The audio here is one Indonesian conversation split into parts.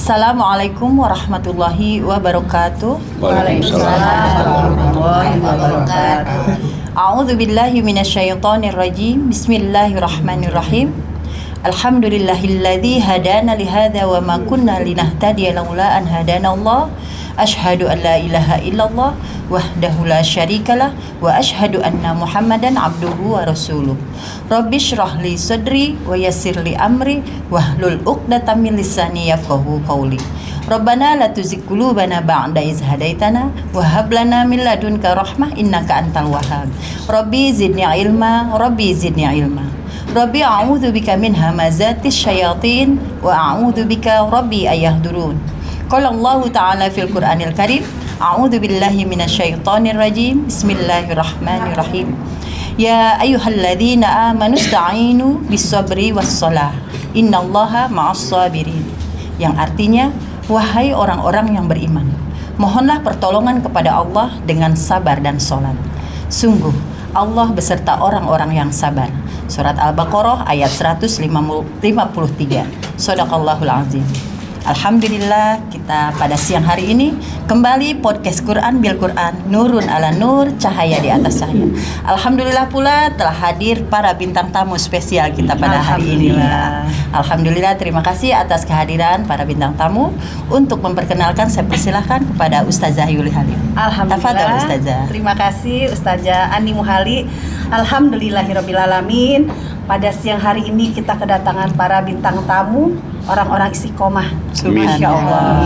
Assalamualaikum warahmatullahi wabarakatuh. Waalaikumsalam warahmatullahi wabarakatuh. A'udzu billahi minasyaitonir rajim. Bismillahirrahmanirrahim. Alhamdulillahilladzi hadana li hadza wa ma kunna linahtadiya laula an hadana Allah. Asyhadu an la ilaha illallah wahdahu la syarikalah wa asyhadu anna Muhammadan abduhu wa rasuluh. Rabbi shrah li sadri wa yassir li amri wahlul 'uqdatam min lisani yafqahu qawli. Rabbana la tuzigh qulubana ba'da iz hadaitana wa hab lana min ladunka rahmah innaka antal wahhab. Rabbi zidni ilma, Rabbi zidni ilma. Rabbi a'udzu bika min hamazatis syayatin wa a'udzu bika Rabbi ayahdurun. Qala Allah Ta'ala fil Qur'anil Karim, a'udzu billahi minasyaitonir rajim. Bismillahirrahmanirrahim. Ya ayyuhalladzina amanu ista'inu bis-sabri was-shalah. Innallaha ma'as sabirin. Yang artinya, wahai orang-orang yang beriman, mohonlah pertolongan kepada Allah dengan sabar dan sholat. Sungguh Allah beserta orang-orang yang sabar. Surat Al-Baqarah ayat 153. Shadaqallahul azim. Alhamdulillah, kita pada siang hari ini kembali podcast Quran bil Quran, nurun ala nur, cahaya di atas cahaya. Alhamdulillah pula telah hadir para bintang tamu spesial kita pada hari ini. Alhamdulillah, terima kasih atas kehadiran para bintang tamu. Untuk memperkenalkan, saya persilahkan kepada Ustazah Yuli Halim. Alhamdulillah, Ustazah. Terima kasih Ustazah Ani Muhali. Alhamdulillahirrabbilalamin. Pada siang hari ini kita kedatangan para bintang tamu, orang-orang istiqomah. Masya Allah,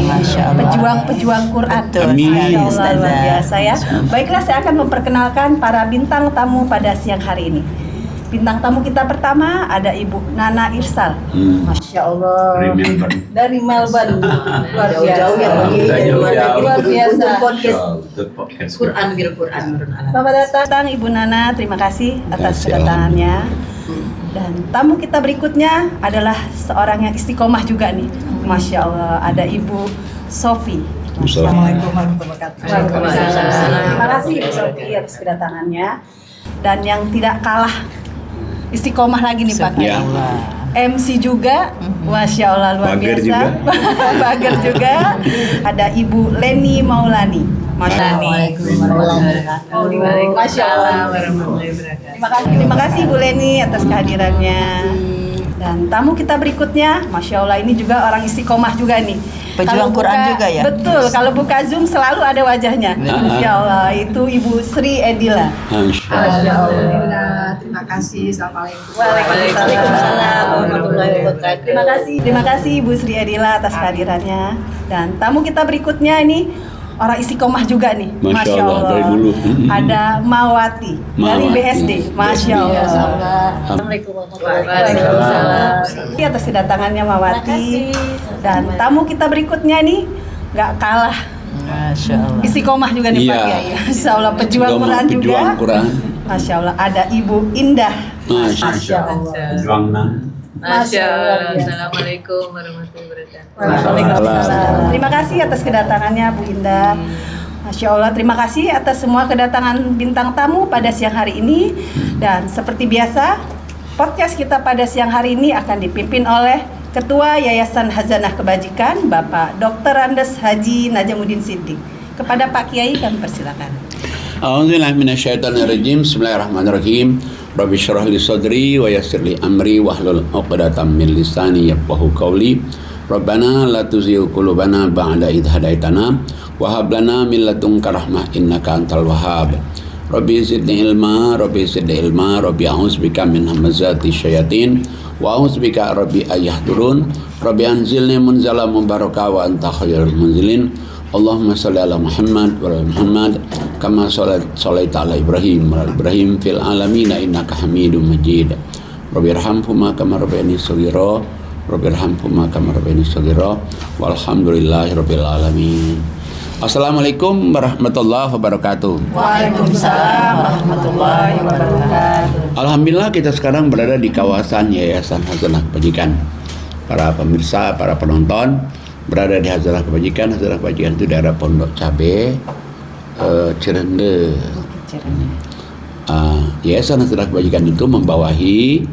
pejuang Quran. Amin. Masya Allah, luar biasa ya. Baiklah, saya akan memperkenalkan para bintang tamu pada siang hari ini. Bintang tamu kita pertama ada Ibu Nana Irsal. Masya Allah. Dari Melbourne. Luar biasa. Luar biasa. Podcast Quran bil Quran. Selamat datang Ibu Nana, terima kasih atas kedatangannya. Dan tamu kita berikutnya adalah seorang yang istiqomah juga nih. Masya Allah, ada Ibu Sofi. Assalamualaikum warahmatullahi wabarakatuh. Terima kasih Ibu Sofi atas kedatangannya. Dan yang tidak kalah istiqomah lagi nih Pak. Ya. MC juga, Masya Allah, luar Bager biasa. juga. Bager juga. Ada Ibu Leni Maulani. Masya Allah. Masya Allah. Terima kasih Bu Leni atas kehadirannya. Dan tamu kita berikutnya, Masya Allah, ini juga orang istiqomah juga nih. Pejuang Quran juga ya? Betul, kalau buka Zoom selalu ada wajahnya. Masya Allah, itu Ibu Sri Edila. Masya Alhamdulillah, terima kasih. Assalamualaikum. Waalaikumsalam warahmatullahi wabarakatuh. Terima kasih Ibu Sri Edila atas kehadirannya. Dan tamu kita berikutnya ini orang istiqomah juga nih. Masya Allah, dari dulu. Ada Mawati dari BSD. Masya Allah. Assalamualaikum Waalaikumsalam. Atas kedatangannya Mawati. Dan tamu kita berikutnya nih nggak kalah. Masya Allah. Istiqomah juga nih Pak Kiai. Masya Allah, pejuang Quran juga. Pejuang Quran. Masya Allah, ada Ibu Indah. Masya Allah. Pejuang Masya Allah. Assalamualaikum warahmatullahi wabarakatuh. Waalaikumsalam. Terima kasih atas kedatangannya Bu Indah. Masya Allah, terima kasih atas semua kedatangan bintang tamu pada siang hari ini. Dan seperti biasa, podcast kita pada siang hari ini akan dipimpin oleh Ketua Yayasan Hazanah Kebajikan, Bapak Dr. Andes Haji Najamuddin Siddiq. Kepada Pak Kiai kami persilakan. A'udzubillahi minasyaitonirrajim. Bismillahirrahmanirrahim. Rabbi shrah li sadri wa yassir li amri wahlul 'uqdatam min lisani yafqahu qawli. Rabbana la tuzigh qulubana ba'da idh hadaitana wa hab lana min ladunka rahmah innaka antal wahhab. Rabbi zidni ilma, Rabbi zidni ilma, Rabbi a'udzubika min hamazati syayatin wa a'udzubika Rabbi ayahdurun. Rabbi anzilni munzala mubaraka wa anta khairul munzilin. Allahumma sholli ala Muhammad wa ala Muhammad kama sholaita ala Ibrahim wa ala Ibrahim fil alamin innaka Hamidum Majid. Rabbi irhamhuma kama rabbayani shaghira. Rabbi irhamhuma kama rabbayani shaghira. Walhamdulillahirabbil alamin. Assalamualaikum warahmatullahi wabarakatuh. Waalaikumsalam warahmatullahi wabarakatuh. Alhamdulillah, kita sekarang berada di kawasan Yayasan Hazanah Kebajikan. Para pemirsa, para penonton berada di Hazanah Kebajikan. Hazanah Kebajikan itu daerah Pondok Cabe, Cirende. Yayasan Hazanah Kebajikan itu membawahi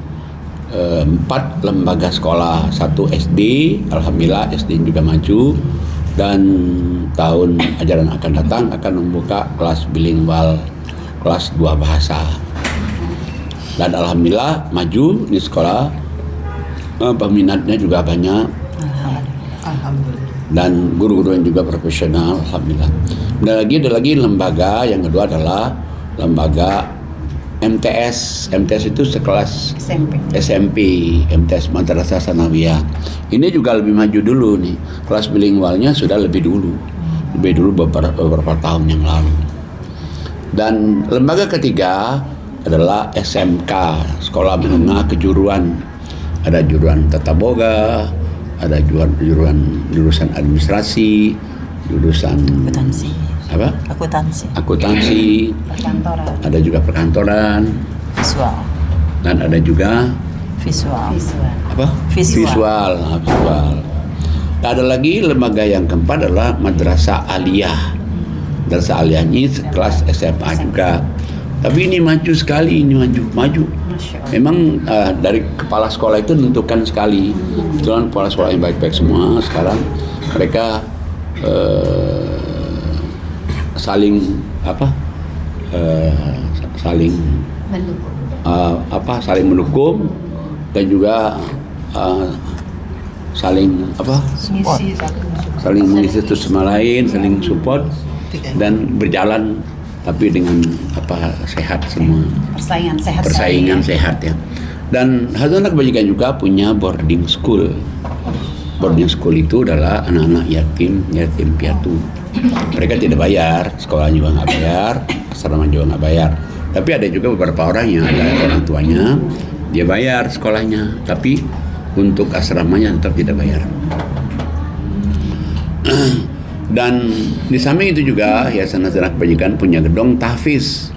4 lembaga sekolah, 1 SD, alhamdulillah SD juga maju, dan tahun ajaran akan datang akan membuka kelas bilingual, kelas 2 bahasa. Dan alhamdulillah maju di sekolah, peminatnya juga banyak. Alhamdulillah. Dan guru-guru yang juga profesional, alhamdulillah. Dan ada lagi lembaga yang kedua adalah lembaga MTS. MTS itu sekelas SMP, MTS Madrasah Sanawiyah. Ini juga lebih maju dulu nih. Kelas bilingualnya sudah lebih dulu beberapa tahun yang lalu. Dan lembaga ketiga adalah SMK, Sekolah Menengah Kejuruan. Ada juruan Tata Boga, ada jurusan administrasi, jurusan akuntansi, Perkantoran. ada juga perkantoran, Visual. dan ada juga Visual. visual. Ada lagi lembaga yang keempat adalah Madrasah Aliyah. Madrasah Aliyah ini kelas SMA juga. Tapi ini maju sekali, maju. Memang dari kepala sekolah itu menentukan sekali. Kebetulan kepala sekolah yang baik-baik semua sekarang mereka saling mendukung dan juga saling mengisi satu sama lain, saling support dan berjalan tapi dengan sehat semua. Persaingan sehat ya. Dan Hazanah Kebajikan juga punya boarding school. Boarding school itu adalah anak-anak yatim piatu. Mereka tidak bayar, sekolah juga nggak bayar, asrama juga nggak bayar. Tapi ada juga beberapa orang yang ada orang tuanya, dia bayar sekolahnya, tapi untuk asramanya tetap tidak bayar. Dan di samping itu juga Yayasan Hazanah Kebajikan punya gedung tahfiz.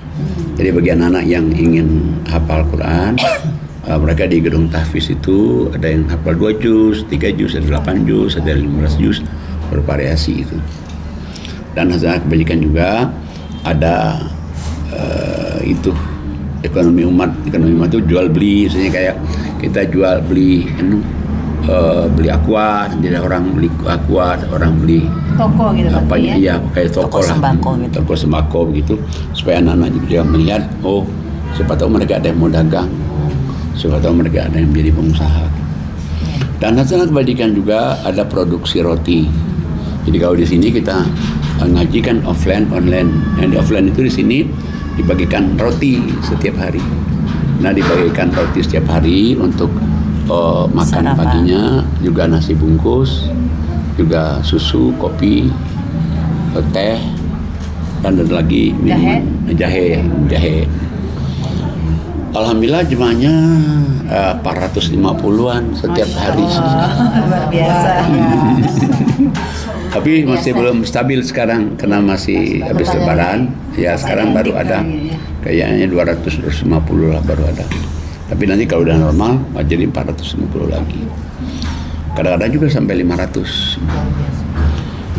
Jadi bagi anak-anak yang ingin hafal Quran, mereka di gedung tahfiz itu ada yang hafal 2 juz, 3 juz, ada 8 juz, ada 15 juz, bervariasi itu. Dan Hazanah Kebajikan juga ada ekonomi umat itu jual beli, misalnya kayak kita jual beli beli aqua, jadi orang beli aqua, orang beli Toko gitu apa ya? Iya, kayak toko lah, toko sembako gitu, supaya anak-anak juga melihat, oh siapa tahu mereka ada yang mau dagang, siapa tahu mereka ada yang menjadi pengusaha. Dan Hazanah Kebajikan juga ada produksi roti. Jadi kalau di sini kita ngajikan offline, online. Yang di offline itu di sini dibagikan roti setiap hari. Nah, dibagikan roti setiap hari untuk makan Sarapan. paginya, juga nasi bungkus, juga susu, kopi, teh, dan ada lagi minuman jahe. Alhamdulillah jemaahnya 450-an setiap hari. Luar biasa. Tapi masih belum stabil sekarang karena masih habis lebaran. Ya sekarang baru ada kayaknya 250 lah baru ada. Tapi nanti kalau udah normal jadi 450 lagi. Kadang-kadang juga sampai 500.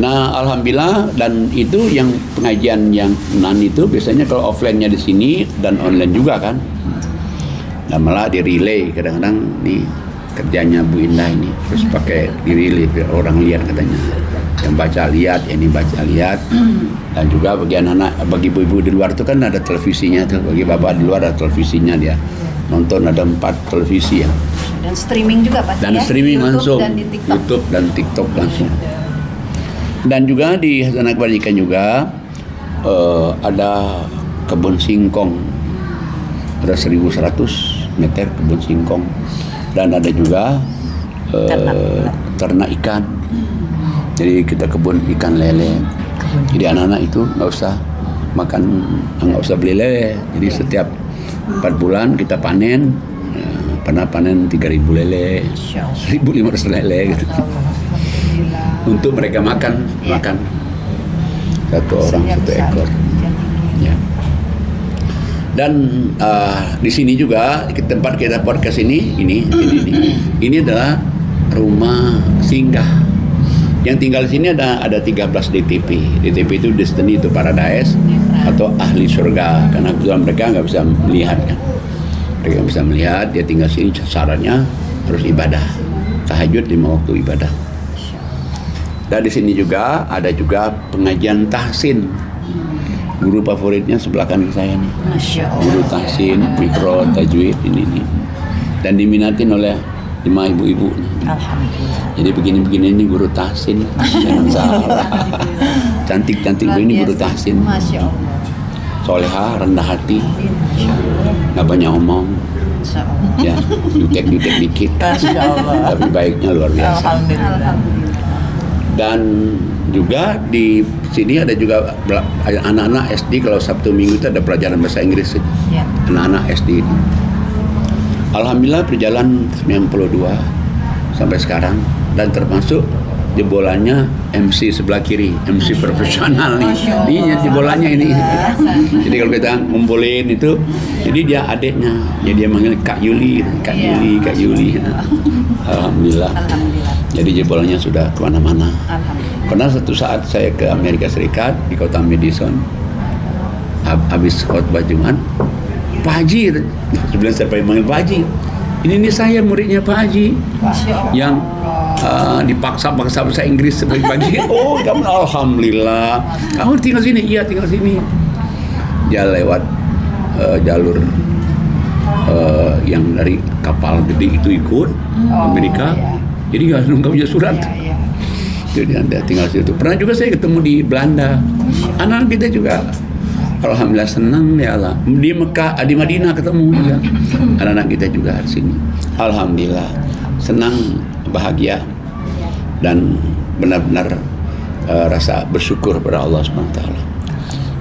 Nah, alhamdulillah, dan itu yang pengajian yang non itu biasanya kalau offline-nya di sini dan online juga kan. Nah, malah di relay kadang-kadang nih kerjanya Bu Indah ini terus pakai di relay biar orang lihat katanya. Yang baca lihat, yang ini baca lihat. Dan juga bagi anak-anak, bagi ibu-ibu di luar itu kan ada televisinya tuh, bagi bapak di luar ada televisinya, dia nonton ada 4 televisi ya. Dan streaming juga Pak. Dan ya? streaming YouTube langsung, dan di TikTok. YouTube dan TikTok langsung. Dan juga di Hazanah Kebajikan juga ada kebun singkong, ada 1.100 meter kebun singkong, dan ada juga ternak ikan. Jadi kita kebun ikan lele. Jadi anak-anak itu nggak usah beli lele. Jadi setiap 4 bulan kita panen. Pernah panen 3.000 lele, 1.500 lele gitu. Untuk mereka makan satu orang satu ekor. Ya. Dan di sini juga tempat kita podcast ini adalah rumah singgah. Yang tinggal di sini ada 13 DTP. DTP itu Destiny to Paradise atau ahli surga, karena kebetulan mereka nggak bisa melihat kan. Mereka bisa melihat dia tinggal sini, syaratnya harus ibadah, tahajud 5 waktu ibadah. Dan di sini juga ada juga pengajian tahsin. Guru favoritnya sebelah kanan saya nih. Masya Allah. Guru tahsin, mikro, tajwid ini nih. Dan diminatin oleh 5 ibu-ibu. Alhamdulillah. Jadi begini-begini ini guru tahsin. Jangan salah. Cantik-cantik begini guru tahsin. Masya Allah. Soleha, rendah hati, nggak banyak omong. Masya Allah. Ya, jutek-jutek dikit. Masya Allah. Tapi baiknya luar biasa. Alhamdulillah. Dan juga di sini ada juga anak-anak SD, kalau Sabtu Minggu itu ada pelajaran bahasa Inggris. Ya. Anak-anak SD itu. Alhamdulillah berjalan 92 sampai sekarang, dan termasuk jebolannya MC sebelah kiri, MC profesional nih. Ini jebolannya ini. Jadi kalau kita ngumpulin itu, jadi dia adeknya, jadi dia manggil Kak Yuli, Kak Yuli, Kak Yuli. Alhamdulillah. Alhamdulillah. Jadi jebolannya sudah kemana-mana. Alhamdulillah. Pernah satu saat saya ke Amerika Serikat di kota Madison, habis khotbah Jumat, Pak Haji, sebenarnya saya pengen manggil Pak Haji. Ini saya muridnya Pak Haji yang dipaksa-paksa bahasa Inggris sebagai pagi. Oh, kamu alhamdulillah. Kamu tinggal sini? Iya, tinggal sini. Dia lewat jalur yang dari kapal gede itu ikut Amerika. Jadi nggak punya surat. Jadi Anda tinggal situ. Pernah juga saya ketemu di Belanda. Anak kita juga alhamdulillah senang ya Allah. Di Mekah, di Madinah ketemu juga. Anak-anak kita juga di sini. Alhamdulillah senang, bahagia, dan benar-benar rasa bersyukur pada Allah SWT.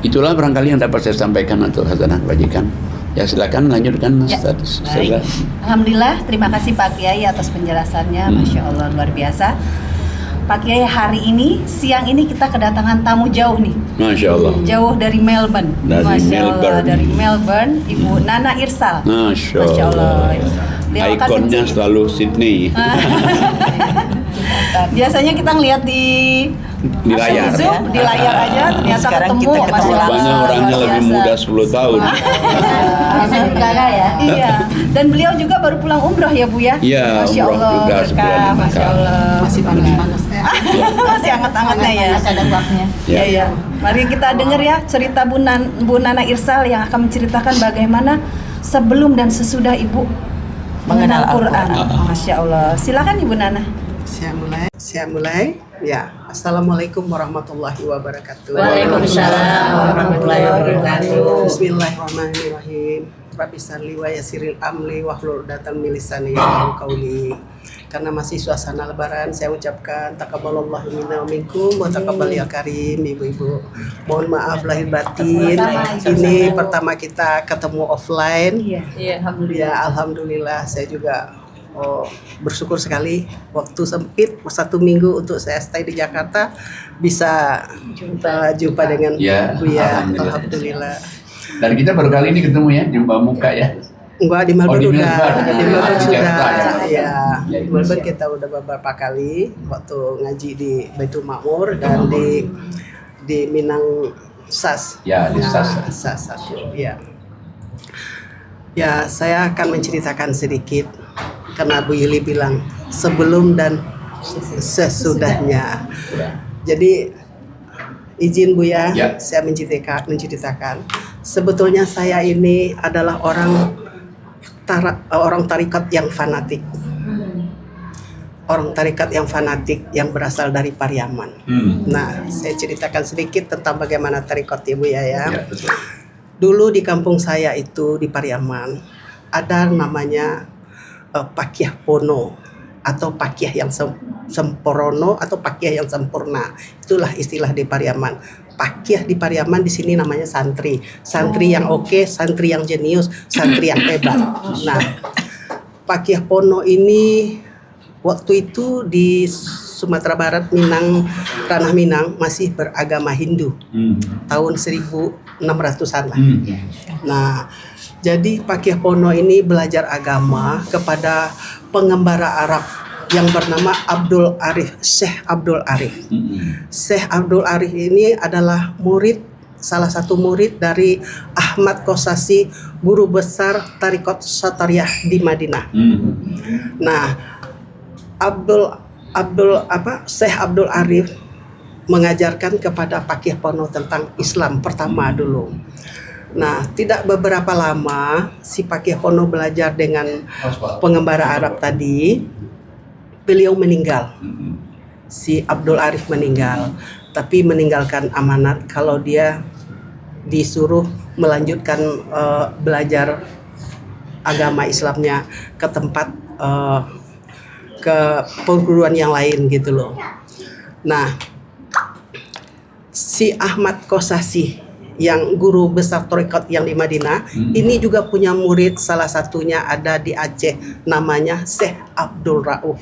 Itulah barangkali yang dapat saya sampaikan untuk hasanah kebajikan. Ya silakan lanjutkan. Ya, Ustazah. Alhamdulillah, terima kasih Pak Kiai atas penjelasannya. Masya Allah, luar biasa. Pak Kiai, hari ini, siang ini kita kedatangan tamu jauh nih. Masya Allah. Jauh dari Melbourne. Dari Masya Melbourne. Allah, dari Melbourne, Ibu Nana Irsal. Masya Masya Allah. Allah. Beliau akan Ikonnya menceritakan- selalu Sydney. Biasanya kita ngelihat di layar. Zoom, di layar aja, ternyata Sekarang ketemu. kita ketemu Masya Allah, Rupanya orangnya luar lebih biasa. muda 10 tahun. ya. Iya, dan beliau juga baru pulang umroh ya Bu ya? Iya, Masya umroh Allah, juga berkah, sebulan di Masya Mekah. Allah. Masih panas-panasnya. Masih hangat-hangatnya ya. Masih ada waktunya. Ya. Iya, iya. Mari kita dengar ya cerita Bu Nana Irsal yang akan menceritakan bagaimana sebelum dan sesudah Ibu mengenal Mengenal Quran. Al-Quran. Masya Allah. Silakan Ibu Nana. Saya mulai. Ya, Assalamualaikum warahmatullahi wabarakatuh. Waalaikumsalam warahmatullahi wabarakatuh. Bismillahirrahmanirrahim. Rabbi shalli wa yassiril amri wahlul 'uqdatam min lisani yafqahu qawli. Karena masih suasana lebaran, saya ucapkan takabbalallahu minna wa minkum wa taqabbal ya karim, ibu-ibu. Mohon maaf lahir batin. Ini pertama kita ketemu offline. Iya, Ya, alhamdulillah saya juga bersyukur sekali waktu sempit 1 minggu untuk saya stay di Jakarta bisa jumpa dengan Ya, Buya. alhamdulillah. Alhamdulillah. Dan kita baru kali ini ketemu ya, jumpa muka ya. Enggak, di Melbourne di udah, Melbourne. di Melbourne Di sudah. Jakarta ya. Ya, Ya, di Melbourne kita udah beberapa kali waktu ngaji di Baitul Makmur dan di Minang SAS. Ya, di SAS. SAS 1. Ya. Ya, saya akan menceritakan sedikit karena Bu Yuli bilang sebelum dan sesudahnya. Jadi izin Bu ya, Ya. saya menceritakan. Sebetulnya saya ini adalah orang tarikat yang fanatik. Orang tarikat yang fanatik yang berasal dari Pariaman. Nah, saya ceritakan sedikit tentang bagaimana tarikat Ibu ya. Ya, betul. Dulu di kampung saya itu di Pariaman ada namanya Pakyah Pono atau Pakyah yang semporono atau Pakyah yang sempurna. Itulah istilah di Pariaman. Pakyah di Pariaman di sini namanya santri. Santri yang oke, santri yang jenius, santri yang hebat. Nah, Pakyah Pono ini waktu itu di Sumatera Barat, Minang, Tanah Minang masih beragama Hindu. Tahun 1600-an lah. Nah, jadi Pakyah Pono ini belajar agama kepada pengembara Arab yang bernama Abdul Arif, Syekh Abdul Arif. Syekh Abdul Arif ini adalah murid salah satu murid dari Ahmad Qosasi, guru besar Tariqat Satariyah di Madinah. Nah, Syekh Abdul Arif mengajarkan kepada Pakih Pono tentang Islam pertama dulu. Nah, tidak beberapa lama si Pakih Pono belajar dengan pengembara Arab tadi, beliau meninggal. Si Abdul Arif meninggal, tapi meninggalkan amanat kalau dia disuruh melanjutkan belajar agama Islamnya ke tempat ke perguruan yang lain gitu loh. Nah, si Ahmad Qosasi yang guru besar Thariqat yang di Madinah, ini juga punya murid, salah satunya ada di Aceh, namanya Syekh Abdul Rauf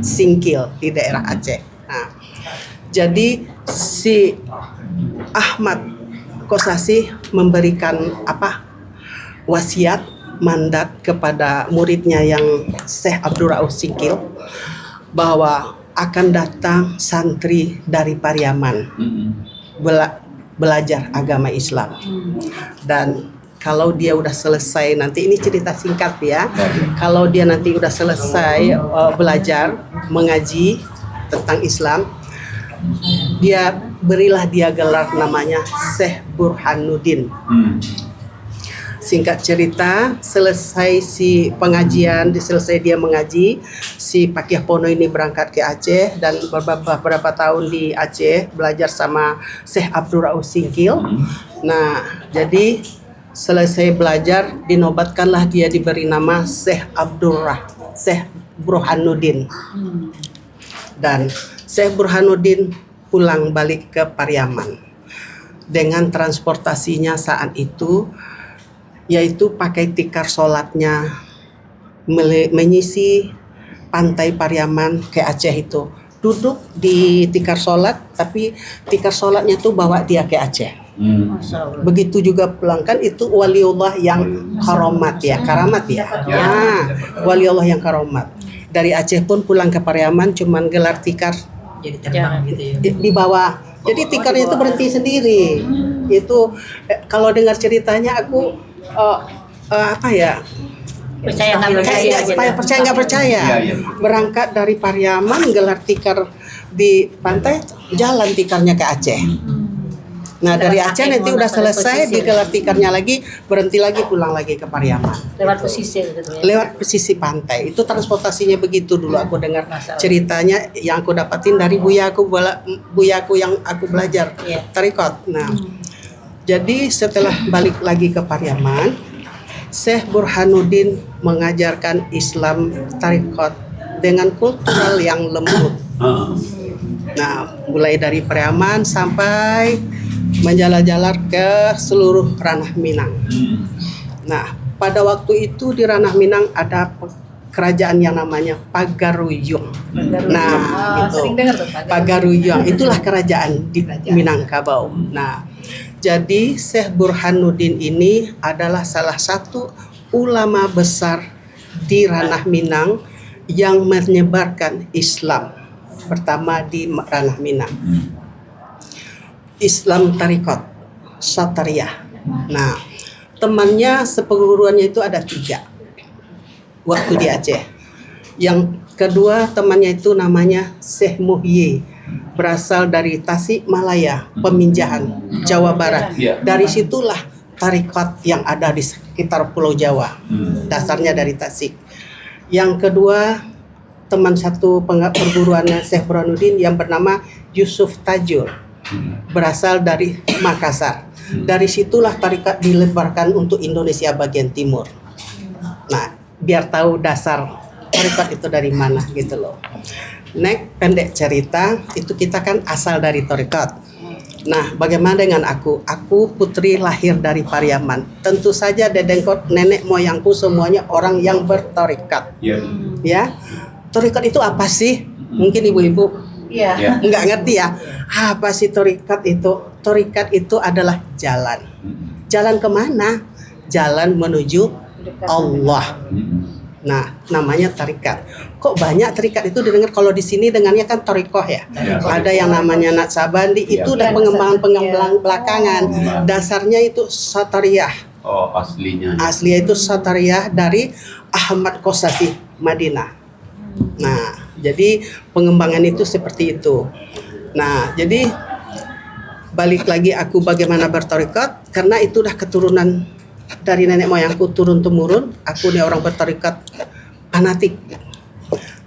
Singkil di daerah Aceh. Nah, jadi si Ahmad Qosasi memberikan wasiat, mandat kepada muridnya yang Syekh Abdul Rauf Singkil bahwa akan datang santri dari Pariaman belajar agama Islam. Dan kalau dia udah selesai, nanti ini cerita singkat ya, kalau dia nanti udah selesai belajar mengaji tentang Islam, berilah dia gelar namanya Syekh Burhanuddin. Singkat cerita, selesai si pengajian, selesai dia mengaji, si Pakih Pono ini berangkat ke Aceh dan beberapa tahun di Aceh belajar sama Syekh Abdul Rauf Singkil. Nah, jadi selesai belajar dinobatkanlah dia diberi nama Syekh Burhanuddin. Dan Syekh Burhanuddin pulang balik ke Pariaman dengan transportasinya saat itu, yaitu pakai tikar sholatnya, menyisi pantai Pariaman ke Aceh itu. Duduk di tikar sholat, tapi tikar sholatnya tuh bawa dia ke Aceh. Begitu juga pulang, kan itu waliullah yang karamat ya. Nah, waliullah yang karamat. Dari Aceh pun pulang ke Pariaman, cuman gelar tikar Jadi terbang gitu ya. di bawah. Jadi tikarnya itu berhenti sendiri. Itu kalau dengar ceritanya aku Percaya nggak percaya. Berangkat dari Pariaman, gelar tikar di pantai, jalan tikarnya ke Aceh. Nah, dari Aceh nanti udah selesai, digelar tikarnya lagi, berhenti lagi, pulang lagi ke Pariaman. Lewat pesisir gitu ya. Lewat pesisir pantai. Itu transportasinya begitu dulu. Aku dengar ceritanya yang aku dapatin dari buyaku yang aku belajar Thariqat. Nah, jadi setelah balik lagi ke Pariaman, Syekh Burhanuddin mengajarkan Islam Thariqat dengan kultural yang lembut. Nah, mulai dari Pariaman sampai menjalar-jalar ke seluruh ranah Minang. Nah, pada waktu itu di ranah Minang ada kerajaan yang namanya Pagaruyung. Nah, itu Pagaruyung itulah kerajaan di Minangkabau. Nah, jadi Syekh Burhanuddin ini adalah salah satu ulama besar di ranah Minang yang menyebarkan Islam pertama di ranah Minang. Islam Thariqat Satariyah. Nah, temannya seperguruannya itu ada 3 waktu di Aceh. Yang kedua temannya itu namanya Syekh Muhyi, berasal dari Tasikmalaya, Peminjahan, Jawa Barat. Dari situlah Thariqat yang ada di sekitar Pulau Jawa. Dasarnya dari Tasik. Yang kedua teman satu perguruannya Syekh Burhanuddin yang bernama Yusuf Tajur, berasal dari Makassar. Dari situlah Thariqat dilebarkan untuk Indonesia bagian timur. Nah, biar tahu dasar Thariqat itu dari mana gitu loh. Pendek cerita, itu kita kan asal dari Thariqat. Nah, bagaimana dengan aku? Aku putri lahir dari Pariaman. Tentu saja dedengkot nenek moyangku semuanya orang yang berthariqat. Ya. Thariqat itu apa sih? Mungkin ibu-ibu nggak ngerti ya. Apa sih thariqat itu? Thariqat itu adalah jalan. Jalan kemana? Jalan menuju Allah. Nah, namanya tarikat. Kok banyak tarikat itu didengar? Kalau di sini dengannya kan torikoh ya. Ada yang namanya Naksabandi, itu udah pengembangan belakangan. Dasarnya itu Satariyah. Oh, aslinya. Aslinya itu Satariyah dari Ahmad Qosasi, Madinah. Nah, jadi pengembangan itu seperti itu. Nah, jadi balik lagi aku bagaimana bertarikat, karena itu udah keturunan dari nenek moyangku turun temurun. Aku nih orang bertarikat fanatik.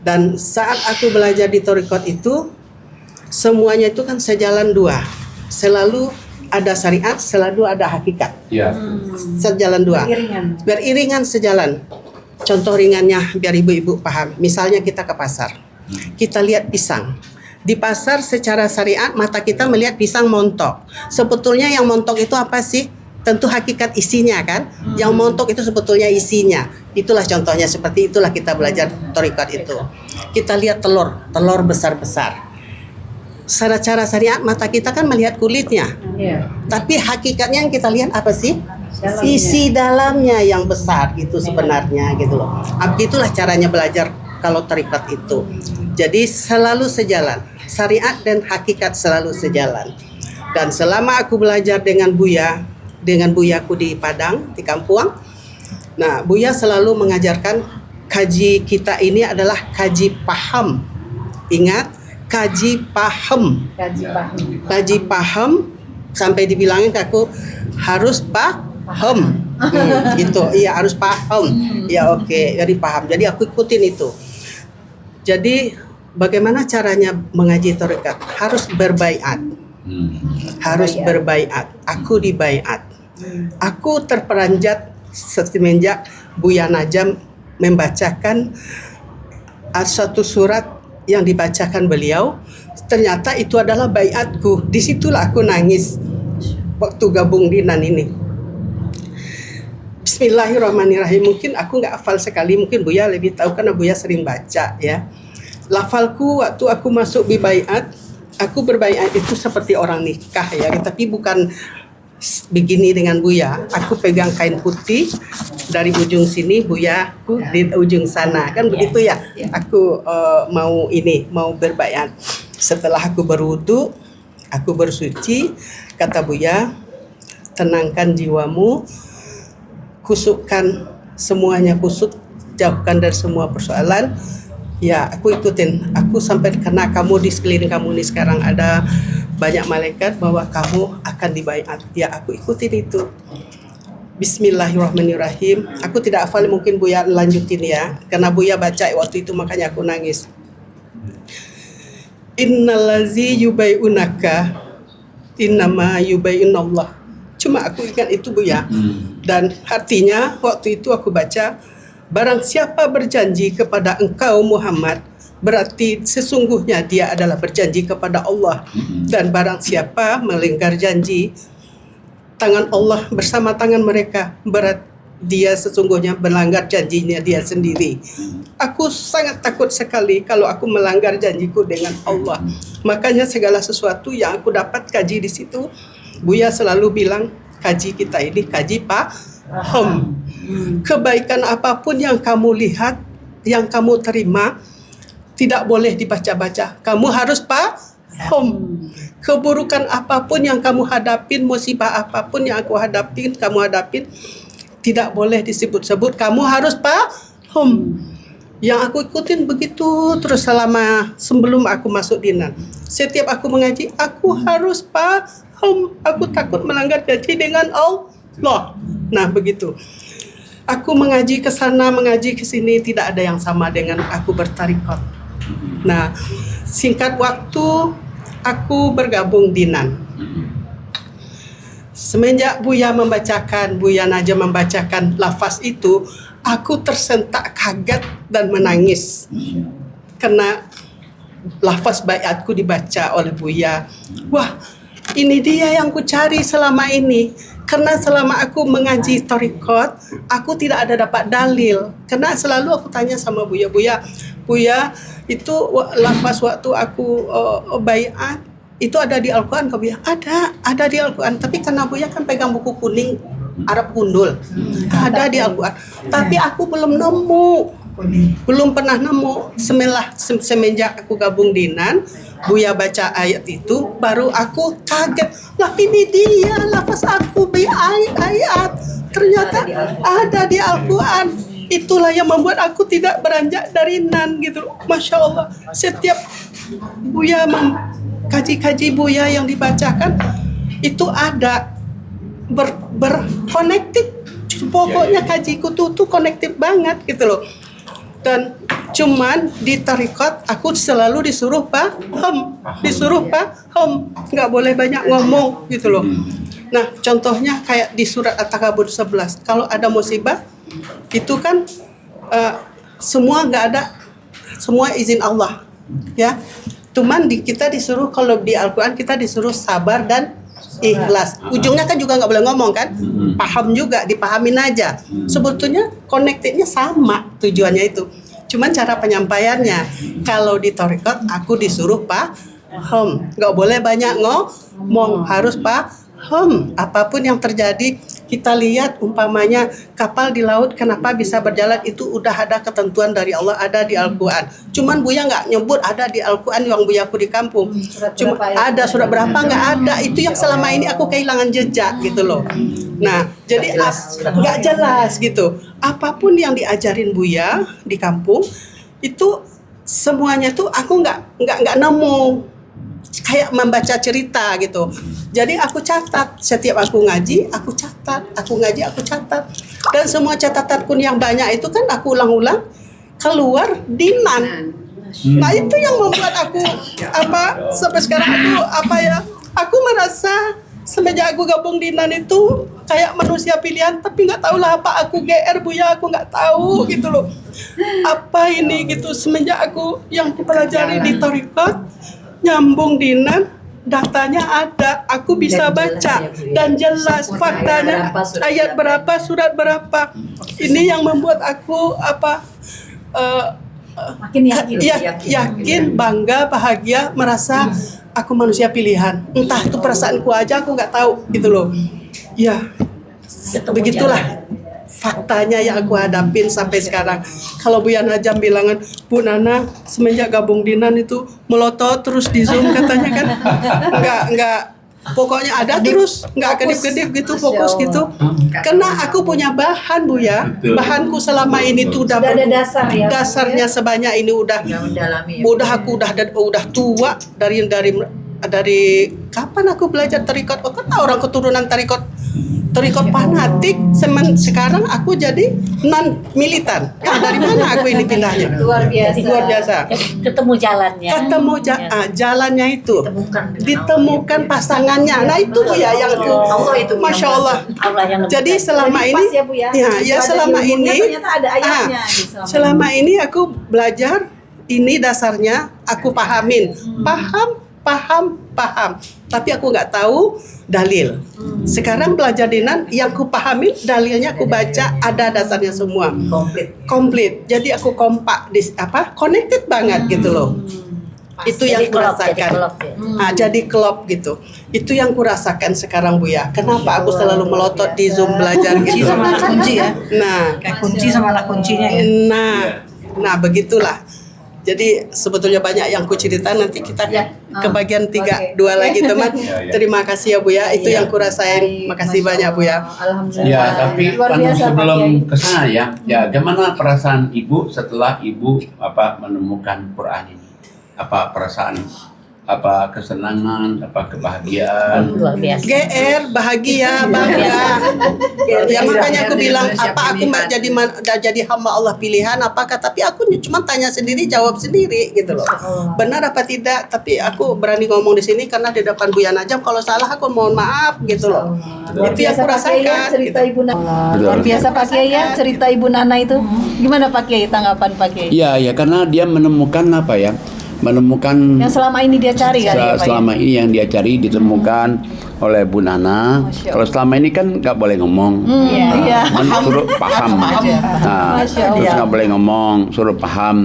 Dan saat aku belajar di tarikat itu, semuanya itu kan sejalan dua. Selalu ada syariat, selalu ada hakikat. Ya. Sejalan dua. Beriringan sejalan. Contoh ringannya biar ibu-ibu paham. Misalnya kita ke pasar. Kita lihat pisang. Di pasar secara syariat mata kita melihat pisang montok. Sebetulnya yang montok itu apa sih? Tentu hakikat isinya kan. Yang montok itu sebetulnya isinya. Itulah contohnya, seperti itulah kita belajar tarikat itu. Kita lihat telur besar-besar. Secara syariat mata kita kan melihat kulitnya. Tapi hakikatnya yang kita lihat apa sih? Isi dalamnya yang besar gitu sebenarnya gitu loh. Itulah caranya belajar kalau tarikat itu. Jadi selalu sejalan. Syariat dan hakikat selalu sejalan. Dan selama aku belajar dengan buyaku di Padang, di Kampuang. Nah, Buya selalu mengajarkan kaji kita ini adalah kaji paham. Ingat, kaji paham. Kaji paham sampai dibilangin ke aku harus paham. Gitu. Iya, harus paham. Ya oke, jadi paham. Jadi aku ikutin itu. Jadi bagaimana caranya mengaji tarekat? Harus berbaiat. Harus berbaiat. Aku dibaiat. Aku terperanjat semenjak Buya Najam membacakan satu surat yang dibacakan beliau. Ternyata itu adalah baiatku. Disitulah aku nangis waktu gabung di NAN ini. Bismillahirrahmanirrahim. Mungkin aku nggak hafal sekali, mungkin Buya lebih tahu karena Buya sering baca ya. Lafalku waktu aku masuk di baiat, aku berbaiat itu seperti orang nikah ya, tapi bukan begini dengan Buya. Aku pegang kain putih dari ujung sini, Buya aku di ujung sana, kan begitu ya. Aku mau berbaiat. Setelah aku berwudu, aku bersuci, kata Buya, tenangkan jiwamu, kusukkan semuanya, kusuk, jauhkan dari semua persoalan. Ya, aku ikutin. Aku sampai karena kamu di sekeliling kamu ini sekarang ada banyak malaikat bahwa kamu akan dibaiat. Ya, aku ikutin itu. Bismillahirrahmanirrahim. Aku tidak hafal, mungkin Buya lanjutin ya. Karena Buya baca waktu itu makanya aku nangis. Innalazi yubai'unaka innama yubai'unallah. Cuma aku ingat itu Buya. Dan artinya waktu itu aku baca, barang siapa berjanji kepada engkau Muhammad, berarti sesungguhnya dia adalah berjanji kepada Allah. Dan barang siapa melanggar janji, tangan Allah bersama tangan mereka, berat dia sesungguhnya melanggar janjinya dia sendiri. Aku sangat takut sekali kalau aku melanggar janjiku dengan Allah. Makanya segala sesuatu yang aku dapat kaji di situ, Buya selalu bilang, kaji kita ini kaji paham. Kebaikan apapun yang kamu lihat, yang kamu terima, tidak boleh dibaca-baca. Kamu harus paham. Keburukan apapun yang kamu hadapin, musibah apapun yang kamu hadapin, tidak boleh disebut-sebut. Kamu harus paham. Yang aku ikutin begitu terus selama sebelum aku masuk di NAN. Setiap aku mengaji, aku harus paham. Aku takut melanggar janji dengan Allah. Nah, begitu. Aku mengaji ke sana, mengaji ke sini, tidak ada yang sama dengan aku bertarikat. Nah, singkat waktu aku bergabung di NAN. Semenjak Buya Najam membacakan lafaz itu, aku tersentak kaget dan menangis. Karena lafaz baiatku dibaca oleh Buya. Wah, ini dia yang ku cari selama ini. Karena selama aku mengaji tarikat, aku tidak ada dapat dalil. Karena selalu aku tanya sama Buya, Buya itu lafaz waktu aku baiat itu ada di Al-Quran, kau bilang ada di Al-Quran. Tapi karena Buya kan pegang buku kuning Arab gundul, ada di Al-Quran. Tapi aku belum nemu Belum pernah nemu. Semenjak aku gabung Dinan, Buya baca ayat itu, baru aku kaget. Lah ini dia lafaz aku ayat. Ternyata ada di Al-Quran. Itulah yang membuat aku tidak beranjak dari Nan gitu. Masya Allah. Setiap Buya kaji-kaji Buya yang dibacakan itu ada berkonektif. Pokoknya kajiku tuh konektif banget gitu loh. Dan cuman di tarekat aku selalu disuruh paham, nggak boleh banyak ngomong gitu loh. Nah contohnya kayak di surat At-Takabur 11, kalau ada musibah itu kan semua nggak ada, semua izin Allah ya. Cuman kita disuruh, kalau di Al-Quran kita disuruh sabar dan ikhlas. Ujungnya kan juga nggak boleh ngomong kan, paham juga, dipahamin aja. Sebetulnya konektifnya sama tujuannya itu, cuman cara penyampaiannya. Kalau di tarekat aku disuruh paham, nggak boleh banyak ngomong, harus paham. Apapun yang terjadi, kita lihat umpamanya kapal di laut kenapa bisa berjalan, itu udah ada ketentuan dari Allah, ada di Al-Quran. Cuman Buya nggak nyebut ada di Al-Quran yang Buya aku di kampung. Cuma ada surat berapa nggak ada. Itu yang selama ini aku kehilangan jejak gitu loh. Nah jadi nggak jelas gitu. Apapun yang diajarin Buya di kampung itu semuanya tuh aku nggak nemu. Kayak membaca cerita gitu. Jadi aku catat, setiap aku ngaji, aku catat, aku ngaji, aku catat. Dan semua catatanku yang banyak itu kan aku ulang-ulang keluar Dinan. Nah itu yang membuat aku sampai sekarang aku merasa semenjak aku gabung Dinan itu kayak manusia pilihan, tapi nggak tahu lah apa aku GR Buya, aku nggak tahu gitu loh. Apa ini gitu, semenjak aku yang pelajari di tarekat nyambung Dinan, datanya ada, aku bisa baca dan jelas faktanya, ayat berapa, surat berapa. Ini yang membuat aku Makin yakin, bangga, bahagia, merasa aku manusia pilihan. Entah itu perasaanku aja, aku nggak tahu gitu loh. Ya, begitulah faktanya yang aku hadapin sampai sekarang. Kalau Buya Najam bilangan, Bu Nana semenjak gabung Dinan itu melotot terus di Zoom katanya kan, nggak pokoknya ada terus, nggak kedip-kedip gitu, fokus gitu. Karena aku punya bahan Buya, bahanku selama ini tuh udah ada dasar ya, dasarnya sebanyak ini udah aku udah tua dari kapan aku belajar tarekat. Oh kan orang keturunan tarekat fanatik. Sekarang aku jadi non militan. Ya, dari mana aku ini pindahnya? luar biasa. Ketemu jalannya. Jalannya itu ditemukan pasangannya. Nah itu ya yang aku, Masya Allah. Jadi selama ini selama ini aku belajar, ini dasarnya aku pahamin, paham, tapi aku nggak tahu dalil. Sekarang belajar Dinan, yang ku pahami dalilnya, aku baca, ada dasarnya semua, komplit. Jadi aku kompak, connected banget gitu loh. Itu yang kurasakan. Jadi klop gitu. Itu yang kurasakan sekarang Buya. Kenapa aku selalu melotot di Zoom belajar gitu? Kunci sama anak kunci ya. Nah, kayak kunci sama anak kuncinya ya. Nah begitulah. Jadi sebetulnya banyak yang ku cerita, nanti kita ke bagian 3, 2 lagi teman. Terima kasih ya Buya, itu yang ku rasain. Makasih banyak Buya. Alhamdulillah. Ya, tapi Luar biasa, sebelum Pak Kiai. ke sana ya, gimana perasaan Ibu setelah Ibu menemukan Quran ini? Apa perasaan, kesenangan, kebahagiaan? Luar biasa. GR, bahagia, bangga. Ya makanya aku bilang, aku jadi hamba Allah pilihan apakah, tapi aku cuma tanya sendiri, jawab sendiri gitu loh. Benar apa tidak, tapi aku berani ngomong di sini karena di depan Buya Najam, kalau salah aku mohon maaf gitu loh. Itu yang aku rasakan cerita gitu. Ibu Nana. Luar biasa Pak Kiai ya, cerita Ibu Nana itu. Gimana Pak Kiai, tanggapan Pak Kiai? Iya, karena dia menemukan menemukan Yang selama ini dia cari kan ya, Pak? selama ini yang dia cari ditemukan oleh Bu Nana. Kalau selama ini kan nggak boleh ngomong, suruh paham. Terus nggak boleh ngomong, suruh paham.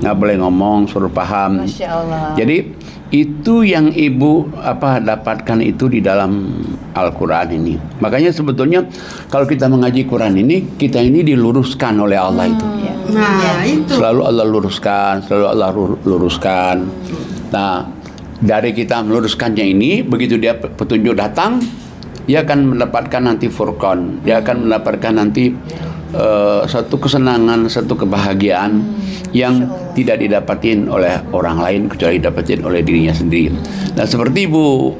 Nggak boleh ngomong, suruh paham. Masya Allah. Jadi Itu yang ibu dapatkan itu di dalam Al-Quran ini. Makanya sebetulnya kalau kita mengaji Quran ini, kita ini diluruskan oleh Allah itu. Nah, itu. Selalu Allah luruskan. Nah, dari kita meluruskannya ini, begitu dia petunjuk datang, dia akan mendapatkan nanti furqan. Dia akan mendapatkan nanti satu kesenangan, satu kebahagiaan yang tidak didapatin oleh orang lain kecuali didapatin oleh dirinya sendiri. Nah, seperti Bu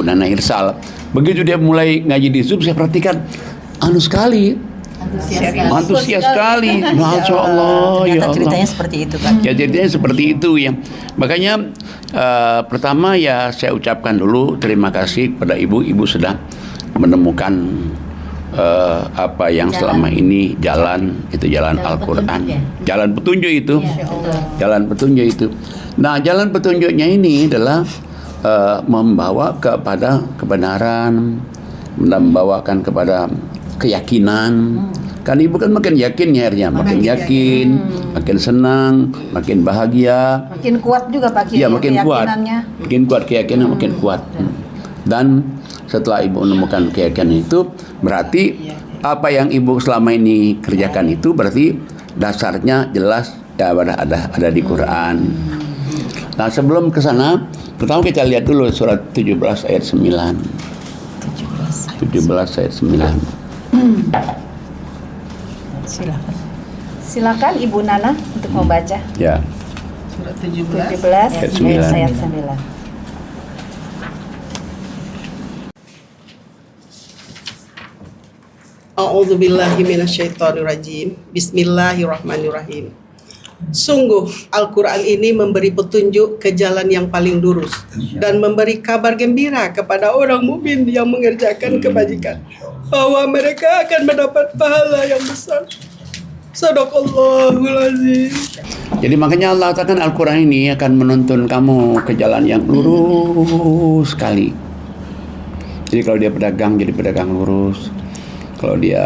Nana Hirsal, begitu dia mulai ngaji di Zoom, saya perhatikan sekali antusias sekali. Masya Allah, ya Allah. Ceritanya seperti itu, Pak. Ya, ceritanya seperti itu ya. Makanya pertama ya saya ucapkan dulu terima kasih kepada ibu sudah menemukan apa yang selama ini jalan Al-Quran, jalan petunjuk itu, jalan petunjuk itu. Nah, jalan petunjuknya ini adalah membawa kepada kebenaran, membawakan kepada keyakinan. Kan ibu kan makin yakin akhirnya, makin yakin, makin senang, makin bahagia, Makin kuat juga Pak Kiai. ya makin kuat, keyakinannya. makin kuat keyakinan, makin kuat. Dan setelah ibu menemukan keyakinan itu, berarti apa yang ibu selama ini kerjakan itu berarti dasarnya jelas ya ada di Quran. Nah, sebelum ke sana, pertama kita lihat dulu surat 17 ayat 9. 17 ayat 9. Silakan Ibu Nana untuk membaca. Ya. Surat 17. 17 Ayat 9. ayat 9. A'udzubillahi minasyaitonirrajim. Bismillahirrahmanirrahim. Sungguh Al-Quran ini memberi petunjuk ke jalan yang paling lurus dan memberi kabar gembira kepada orang mukmin yang mengerjakan kebajikan bahwa mereka akan mendapat pahala yang besar. Sadaqallahul azim. Jadi makanya Allah katakan Al-Quran ini akan menuntun kamu ke jalan yang lurus sekali. Jadi kalau dia pedagang, jadi pedagang lurus. Kalau dia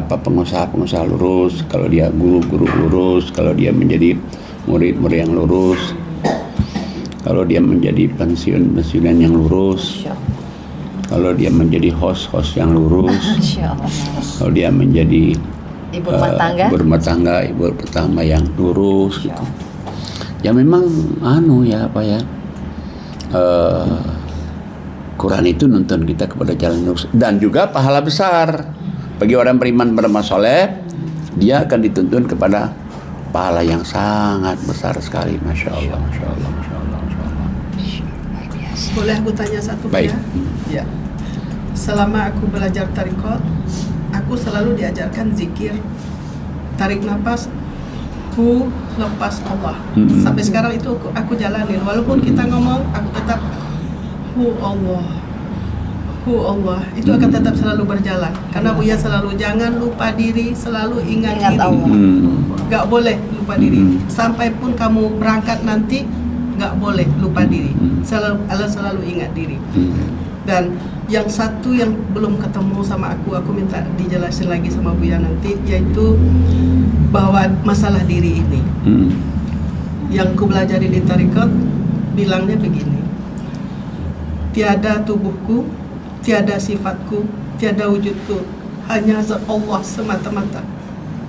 pengusaha lurus, kalau dia guru lurus, kalau dia menjadi murid yang lurus, kalau dia menjadi pensiunan yang lurus, kalau dia menjadi host yang lurus, kalau dia menjadi Ibu rumah tangga, ibu pertama yang lurus gitu. Ya memang Quran itu nuntun kita kepada jalan lurus dan juga pahala besar bagi orang beriman beramal soleh. Dia akan dituntun kepada pahala yang sangat besar sekali. Masya Allah, Masya Allah, Masya Allah, Masya Allah. Boleh aku tanya satu? Baik. Ya. Selama aku belajar tarikot, aku selalu diajarkan zikir, tarik nafas, ku lepas Allah. Sampai sekarang itu aku jalanin. Walaupun kita ngomong, aku tetap hu Allah, itu akan tetap selalu berjalan. Karena Buya selalu jangan lupa diri, selalu ingat diri. Allah. Gak boleh lupa diri. Sampai pun kamu berangkat nanti, gak boleh lupa diri. Allah selalu ingat diri. Dan yang satu yang belum ketemu sama aku minta dijelasin lagi sama Buya nanti, yaitu bahwa masalah diri ini. Yang ku belajari di tarekat bilangnya begini. Tiada tubuhku, tiada sifatku, tiada wujudku, hanya zat Allah semata-mata.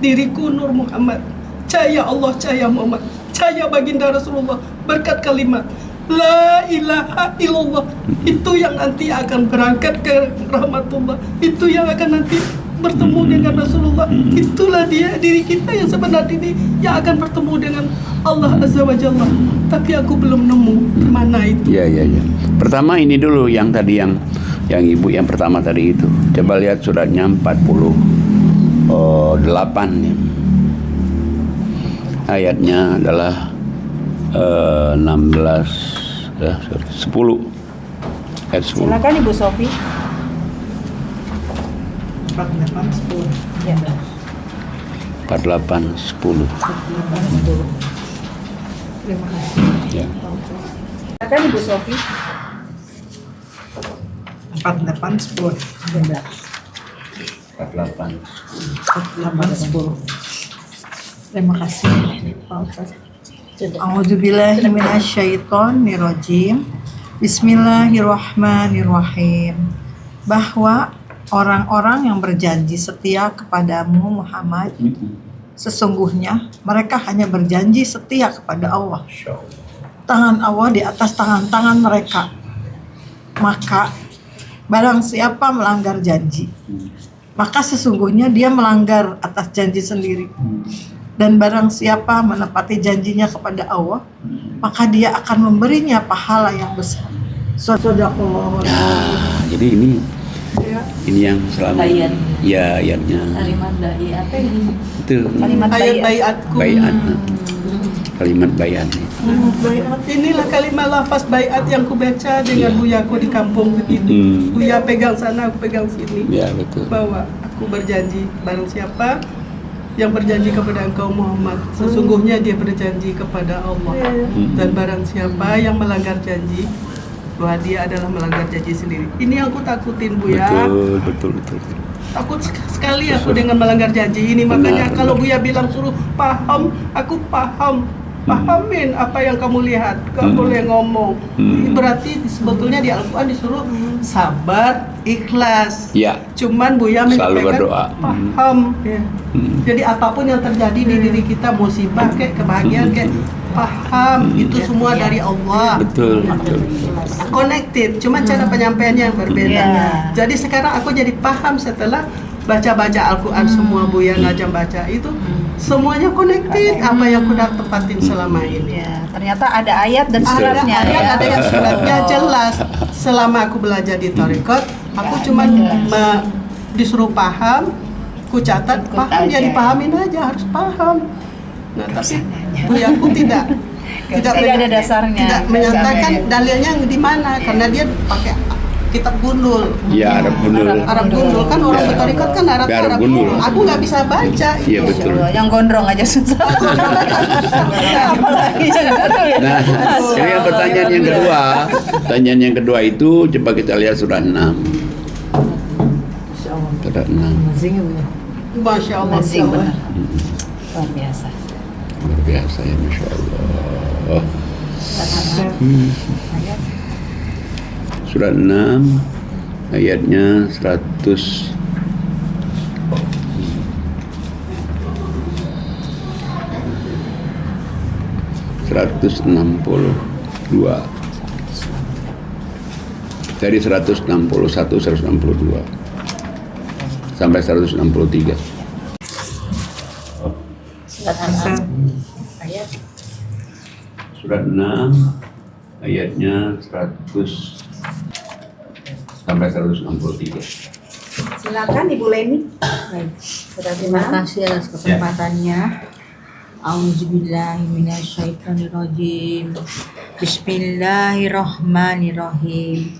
Diriku Nur Muhammad, cahaya Allah, cahaya Muhammad, cahaya baginda Rasulullah, berkat kalimat La ilaha illallah. Itu yang nanti akan berangkat ke rahmatullah, itu yang akan nanti bertemu dengan Rasulullah. Itulah dia diri kita yang sebenarnya ini yang akan bertemu dengan Allah Azza wa Jalla. Tapi aku belum nemu mana itu. Ya. Pertama ini dulu yang tadi yang ibu yang pertama tadi itu. Coba lihat suratnya 48 nih. Ayatnya adalah 10 ayat 10. Silakan Ibu Sofi. 48 10. Ya. 48 10. Terima kasih. Ya. Silakan Ibu Sofi. 48 10. 48. 48 10. Terima kasih Pak Ustaz. A'udzubillahi minasyaitonirrajim. Bismillahirrahmanirrahim. Bahwa orang-orang yang berjanji setia kepadamu Muhammad, sesungguhnya mereka hanya berjanji setia kepada Allah. Tangan Allah di atas tangan-tangan mereka. Maka barang siapa melanggar janji, maka sesungguhnya dia melanggar atas janji sendiri. Dan barang siapa menepati janjinya kepada Allah, maka dia akan memberinya pahala yang besar. Sadaqallahu. Jadi ini yang selama Bayat. ya ayatnya Kalimat dai apa ini? itu Kalimat Ayat bayat. bayatku. bayat. Kalimat bayat. Bayat. Inilah kalimat lafaz bayat yang ku baca dengan buyaku di kampung begitu. Buya pegang sana, aku pegang sini. Ya betul. Bahwa aku berjanji barang siapa yang berjanji kepada engkau Muhammad, sesungguhnya dia berjanji kepada Allah. Dan barang siapa yang melanggar janji, bahwa dia adalah melanggar janji sendiri. Ini yang aku takutin, Bu ya. Betul. Takut sekali aku dengan melanggar janji ini. Makanya kalau Buya bilang suruh paham, aku paham. Pahamin apa yang kamu lihat, gak boleh ngomong. Ini berarti sebetulnya di Al-Quran disuruh sabar, ikhlas. Ya. Cuman Buya Selalu menyampaikan berdoa. paham. Ya. Jadi apapun yang terjadi di diri kita, musibah kayak kebahagiaan kayak paham, itu semua dari Allah. Betul. Connected, cuman cara penyampaiannya yang berbeda. Ya. Jadi sekarang aku jadi paham setelah baca-baca Al-Quran semua Buya ngajak baca itu semuanya connected apa yang aku udah tepatin selama ini. Ya, ternyata ada ayat dan suratnya. Ada yang suratnya jelas. Selama aku belajar di Thariqat, aku cuman disuruh paham, ku catat, paham ya dipahamin aja, harus paham. Nah tapi Buyaku tidak Tidak ada dasarnya. tidak menyatakan dalilnya di mana karena dia pakai kitab gundul. Ya, Arab gundul. Arab gundul kan orang Ya. bertarikat kan Arab Arab Arab gundul. gundul. Aku nggak bisa baca. Iya betul. Yang gondrong aja susah. Apalagi Nah, ini yang pertanyaan yang kedua. Pertanyaan yang kedua itu coba kita lihat surat 6. Surat 6. Masya Allah. Nazing benar. Luar biasa. Luar biasa ya, Masya Allah. Surat 6 ayatnya 100 162 dari 161 162 sampai 163. Surat 6 ayatnya 100 sampai 163. Silakan Ibu Leni. Terima kasih atas kesempatannya. Auzubillahiminasyaitonirrajim. Bismillahirrahmanirrahim.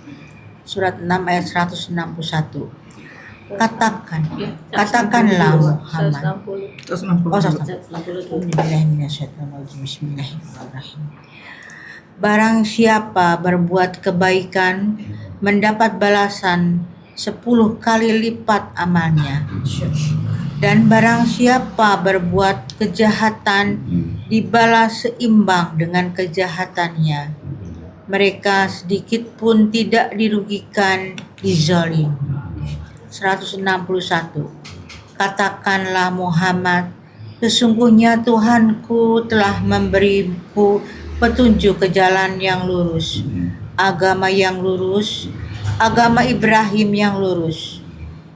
Surat 6 ayat 161. Katakanlah Muhammad. Bismillahirrahmanirrahim. Bismillahirrahmanirrahim. Barang siapa berbuat kebaikan mendapat balasan 10 kali lipat amalnya. Dan barang siapa berbuat kejahatan dibalas seimbang dengan kejahatannya. Mereka sedikit pun tidak dirugikan dizalim. 161. Katakanlah Muhammad, sesungguhnya Tuhanku telah memberiku petunjuk ke jalan yang lurus, agama yang lurus, agama Ibrahim yang lurus.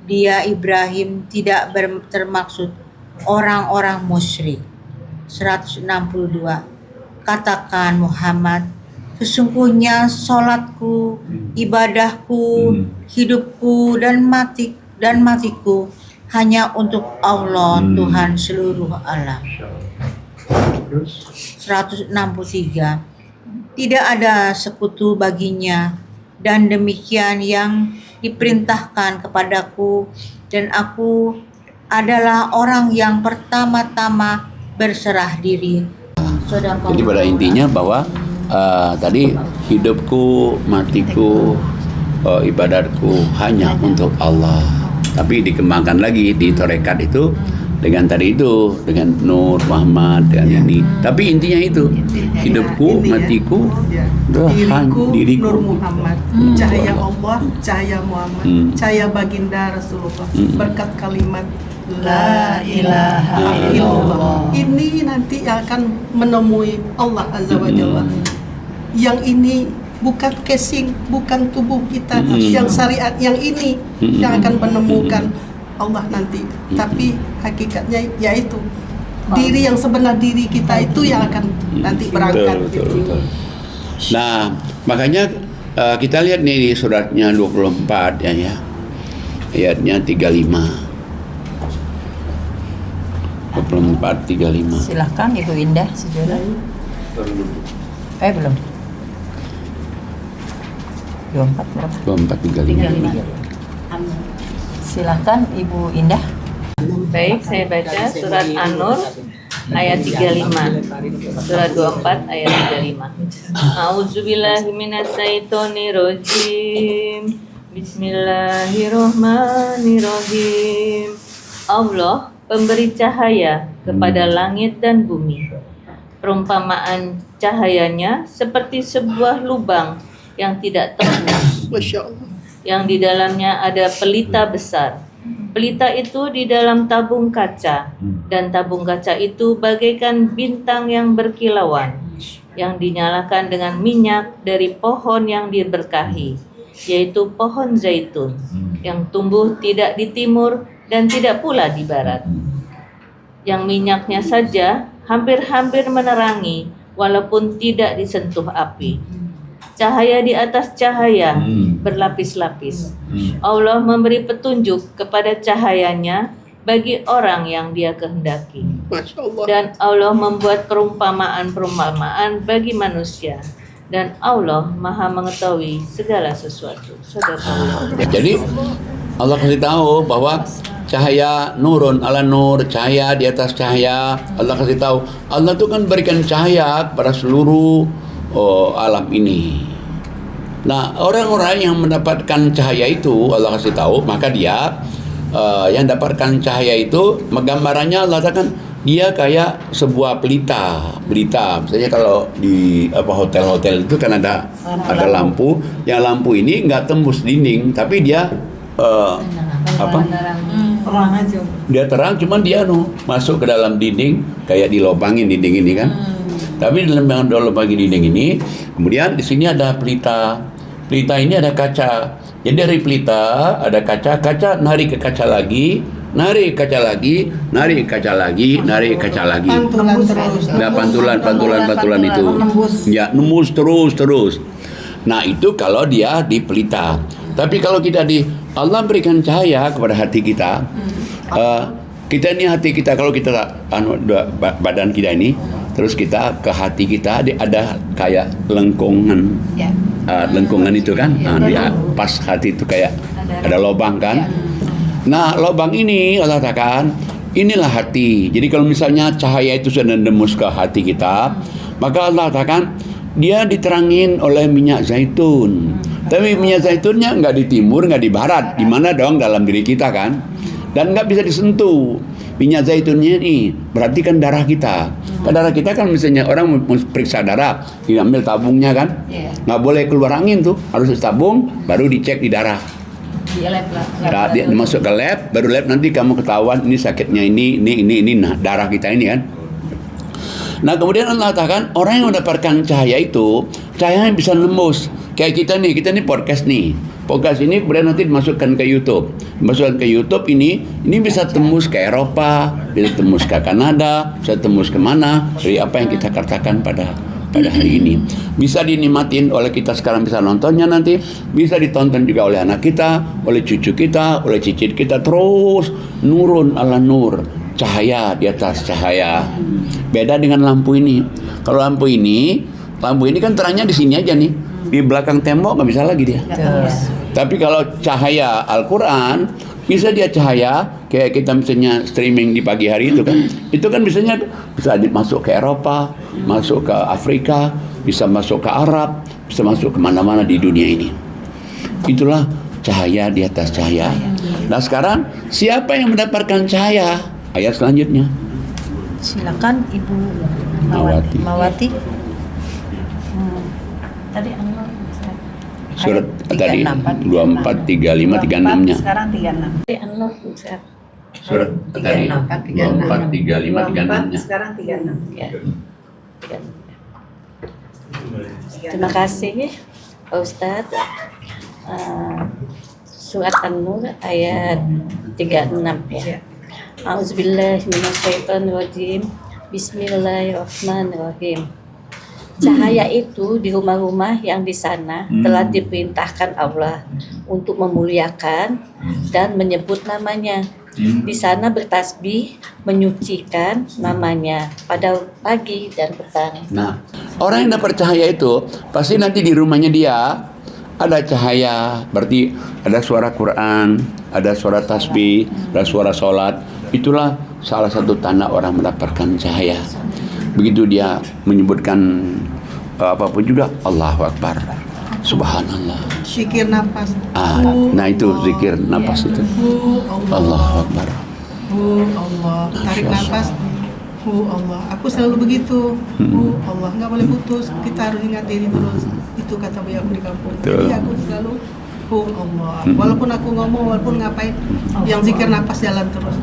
Dia Ibrahim tidak termaksud orang-orang musyrik. 162. Katakan Muhammad, sesungguhnya sholatku, ibadahku, hidupku dan matiku hanya untuk Allah Tuhan seluruh alam. 163. Tidak ada sekutu baginya, dan demikian yang diperintahkan kepadaku, dan aku adalah orang yang pertama-tama berserah diri. Jadi pada intinya bahwa tadi hidupku, matiku, ibadatku hanya untuk Allah. Tapi dikembangkan lagi di tarekat itu dengan tadi itu, dengan Nur Muhammad dengan ini. Tapi intinya itu, hidupku, Intinya, matiku, ya. Tuhan, diriku. Nur Muhammad, cahaya Allah, cahaya Muhammad, cahaya baginda Rasulullah, berkat kalimat La ilaha illallah. Ini nanti akan menemui Allah Azza wa Jalla. Yang ini bukan casing, bukan tubuh kita, yang syariat yang ini yang akan menemukan Allah nanti. Tapi hakikatnya yaitu diri yang sebenar diri kita itu yang akan nanti berangkat. Betul. Nah, makanya kita lihat nih di suratnya 24 ya. Ayatnya 35. 24 35. Silahkan Ibu Indah Sejora. Belum. 24 berapa? 24 35. Silahkan Ibu Indah. Baik, saya baca surat An-Nur ayat 35. Surat 24 ayat 35. A'udzubillahi minasyaitonirrajim. Bismillahirrahmanirrahim. Allah pemberi cahaya kepada langit dan bumi. Perumpamaan cahayanya seperti sebuah lubang yang tidak tembus, Masya Allah. yang di dalamnya ada pelita besar. Pelita itu di dalam tabung kaca, dan tabung kaca itu bagaikan bintang yang berkilauan, yang dinyalakan dengan minyak dari pohon yang diberkahi, yaitu pohon zaitun, yang tumbuh tidak di timur dan tidak pula di barat, yang minyaknya saja hampir-hampir menerangi walaupun tidak disentuh api. Cahaya di atas cahaya berlapis-lapis. Allah memberi petunjuk kepada cahayanya bagi orang yang Dia kehendaki. Masya Allah. Dan Allah membuat perumpamaan-perumpamaan bagi manusia. Dan Allah Maha mengetahui segala sesuatu. Sadaqallah. Ya, jadi Allah kasih tahu bahwa cahaya nurun ala nur, cahaya di atas cahaya. Allah kasih tahu, Allah itu kan berikan cahaya pada seluruh alam ini. Nah, orang-orang yang mendapatkan cahaya itu Allah kasih tahu, maka dia yang dapatkan cahaya itu, gambarannya Allah katakan dia kayak sebuah pelita. Misalnya kalau di hotel-hotel itu kan ada lampu. Yang lampu ini nggak tembus dinding, tapi dia Terang aja. dia terang, cuman dia masuk ke dalam dinding, kayak dilobangin dinding ini kan. Tapi dalam lubang dinding ini, kemudian di sini ada pelita. Pelita ini ada kaca. Jadi dari pelita ada kaca narik ke kaca lagi, narik kaca lagi, narik kaca lagi, narik kaca lagi. Pantulan terus. Nah, pantulan itu. Ya, nembus terus. Nah, itu kalau dia di pelita. Tapi kalau kita Allah berikan cahaya kepada hati kita. Kita ini hati kita, kalau kita badan kita ini, terus kita ke hati kita ada kayak lengkungan. Lengkungan itu kan, pas hati itu kayak ada lubang kan. Nah, lubang ini Allah katakan, inilah hati. Jadi kalau misalnya cahaya itu sudah nembus ke hati kita, maka Allah katakan dia diterangin oleh minyak zaitun. Tapi minyak zaitunnya nggak di timur, nggak di barat. Di mana dong? Dalam diri kita kan. Dan nggak bisa disentuh. Minyak zaitunnya ini berarti kan darah kita. Darah kita kan misalnya orang mau periksa darah, diambil tabungnya kan. Nggak boleh keluar angin tuh. Harus tabung, baru dicek di darah. Di lab Nah, dia masuk ke lab, baru lab nanti kamu ketahuan ini sakitnya ini, nah darah kita ini kan. Nah, kemudian Allah katakan orang yang mendapatkan cahaya itu, cahayanya bisa nembus. Kayak kita nih podcast nih. Podcast ini kemudian nanti dimasukkan ke YouTube. Dimasukkan ke YouTube ini bisa tembus ke Eropa, bisa tembus ke Kanada, bisa tembus kemana dari apa yang kita katakan pada hari ini. Bisa dinikmatin oleh kita sekarang, bisa nontonnya nanti, bisa ditonton juga oleh anak kita, oleh cucu kita, oleh cicit kita, terus nurun ala nur, cahaya di atas cahaya. Beda dengan lampu ini. Kalau lampu ini kan terangnya di sini aja nih. Di belakang tembok nggak bisa lagi dia. Tapi kalau cahaya Al-Quran, bisa dia cahaya kayak kita misalnya streaming di pagi hari itu kan bisa masuk ke Eropa, masuk ke Afrika, bisa masuk ke Arab, bisa masuk kemana-mana di dunia ini. Itulah cahaya di atas cahaya. Nah, sekarang siapa yang mendapatkan cahaya? ayat selanjutnya. Silakan Ibu Mawati. Mawati. Tadi Anwar. Surat tadi 36. 24, 35, 36-nya. Sekarang 36. Surat tadi 24, 35, 36-nya. Sekarang 36. Ya. Terima kasih Pak Ustadz. Surat An-Nur ayat 36 ya. A'udzubillahiminasyaitonirrajim. Bismillahirrahmanirrahim. Cahaya itu di rumah-rumah yang di sana telah diperintahkan Allah untuk memuliakan dan menyebut namanya. Di sana bertasbih, menyucikan namanya pada pagi dan petang. Nah, orang yang dapat cahaya itu pasti nanti di rumahnya dia ada cahaya, berarti ada suara Quran, ada suara tasbih, ada suara sholat. Itulah salah satu tanda orang mendapatkan cahaya. Begitu dia menyebutkan apapun juga, Allahu Akbar, Subhanallah. Zikir nafas. Nah itu zikir nafas itu. Allahu Akbar. Allah. Tarik nafas. Allah. Aku selalu begitu. Allah. Nggak boleh putus. Kita harus ingat diri terus. Itu kata beliau aku di kampung. Jadi aku selalu Allah. Walaupun aku ngomong, walaupun ngapain, yang zikir nafas jalan terus.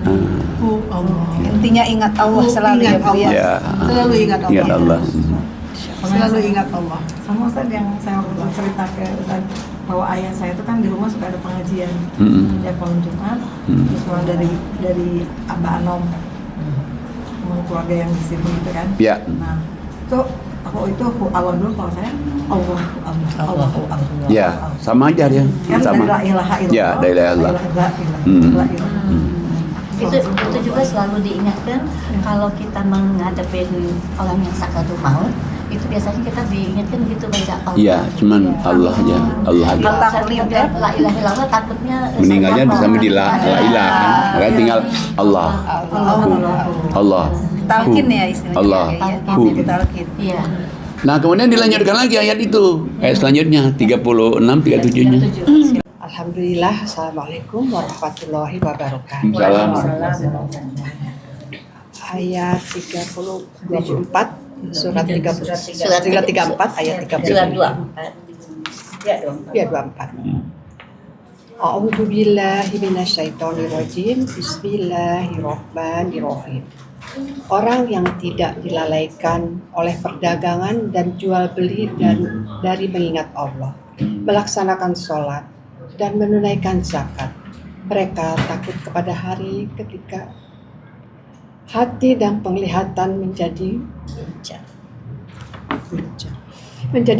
Allah. Intinya ingat Allah selalu ya Bu ya. Ya. Selalu ingat Allah. Ingat Allah. Selalu ingat Allah. Sama Ustaz yang saya pernah cerita ke Ustaz bahwa ayah saya itu kan di rumah suka ada pengajian ya malam Jumat, terus mulai dari Abah Anom, keluarga yang di sini gitu kan. Ya. Nah, itu Allah dulu, kalau saya Allah. Ya, sama aja dia. Kan Sama. la ilaha illallah. Ya, la ilaha illallah. La ilaha. Itu juga selalu diingatkan kalau kita menghadapi orang yang sakaratul maut, itu biasanya kita diingatkan gitu baca Allah. Iya, cuman Allah aja, Allah aja. Kalau misalnya la ilaha illallah takutnya Meninggalnya sama di la ilah kan. Makanya tinggal Allah. Allah. Talqin ya istilahnya. Allah. Talqin. Iya. Nah, kemudian dilanjutkan lagi ayat itu. Ayat selanjutnya 36 37-nya. Alhamdulillah. Assalamualaikum warahmatullahi wabarakatuh. Salam. Ayat 34 surat 34 ayat 34. Surat 24. Ya 24. A'udzu billahi minasyaitonirrajim. Bismillahirrahmanirrahim. Orang yang tidak dilalaikan oleh perdagangan dan jual beli dan dari mengingat Allah, melaksanakan sholat dan menunaikan zakat, mereka takut kepada hari ketika hati dan penglihatan menjadi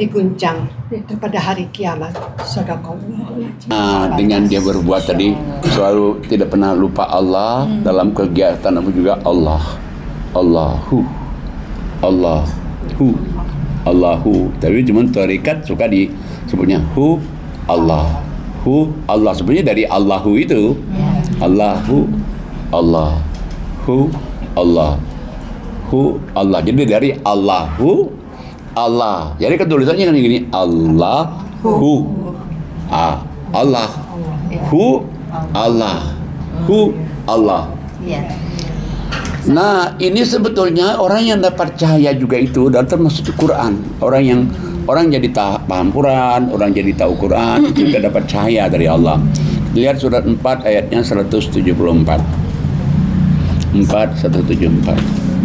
guncang pada hari kiamat. Shadaqallah. Nah, dengan dia berbuat tadi selalu tidak pernah lupa Allah dalam kegiatan apa juga Allah. Allahu. Tapi cuma tarekat suka disebutnya Allah. Sebenarnya dari Allahu itu. Allahu. Jadi dari Allahu Allah. Jadi ketulisannya kan gini, Allahu. Allah. Nah, ini sebetulnya orang yang dapat cahaya juga itu dan termasuk Quran. Orang jadi paham Quran, orang jadi tahu Quran, itu juga dapat cahaya dari Allah. Lihat surat 4 ayatnya 174. 4:174.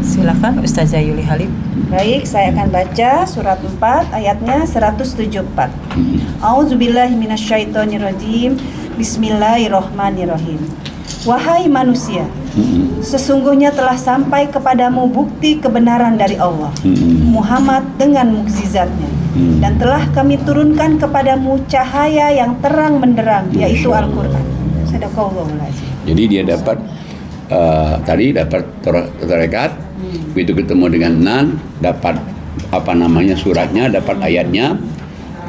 Silakan Ustazah Yuli Halim. Baik, saya akan baca surat 4 ayatnya 174. A'udzubillahi minasyaitonirrajim. Bismillahirrahmanirrahim. Wahai manusia, sesungguhnya telah sampai kepadamu bukti kebenaran dari Allah, Muhammad dengan mukjizatnya, dan telah kami turunkan kepadamu cahaya yang terang benderang, yaitu Al-Quran. Sadaqallahul azim. Jadi dia dapat tadi dapat tarekat, begitu ketemu dengan Nan, dapat suratnya, dapat ayatnya.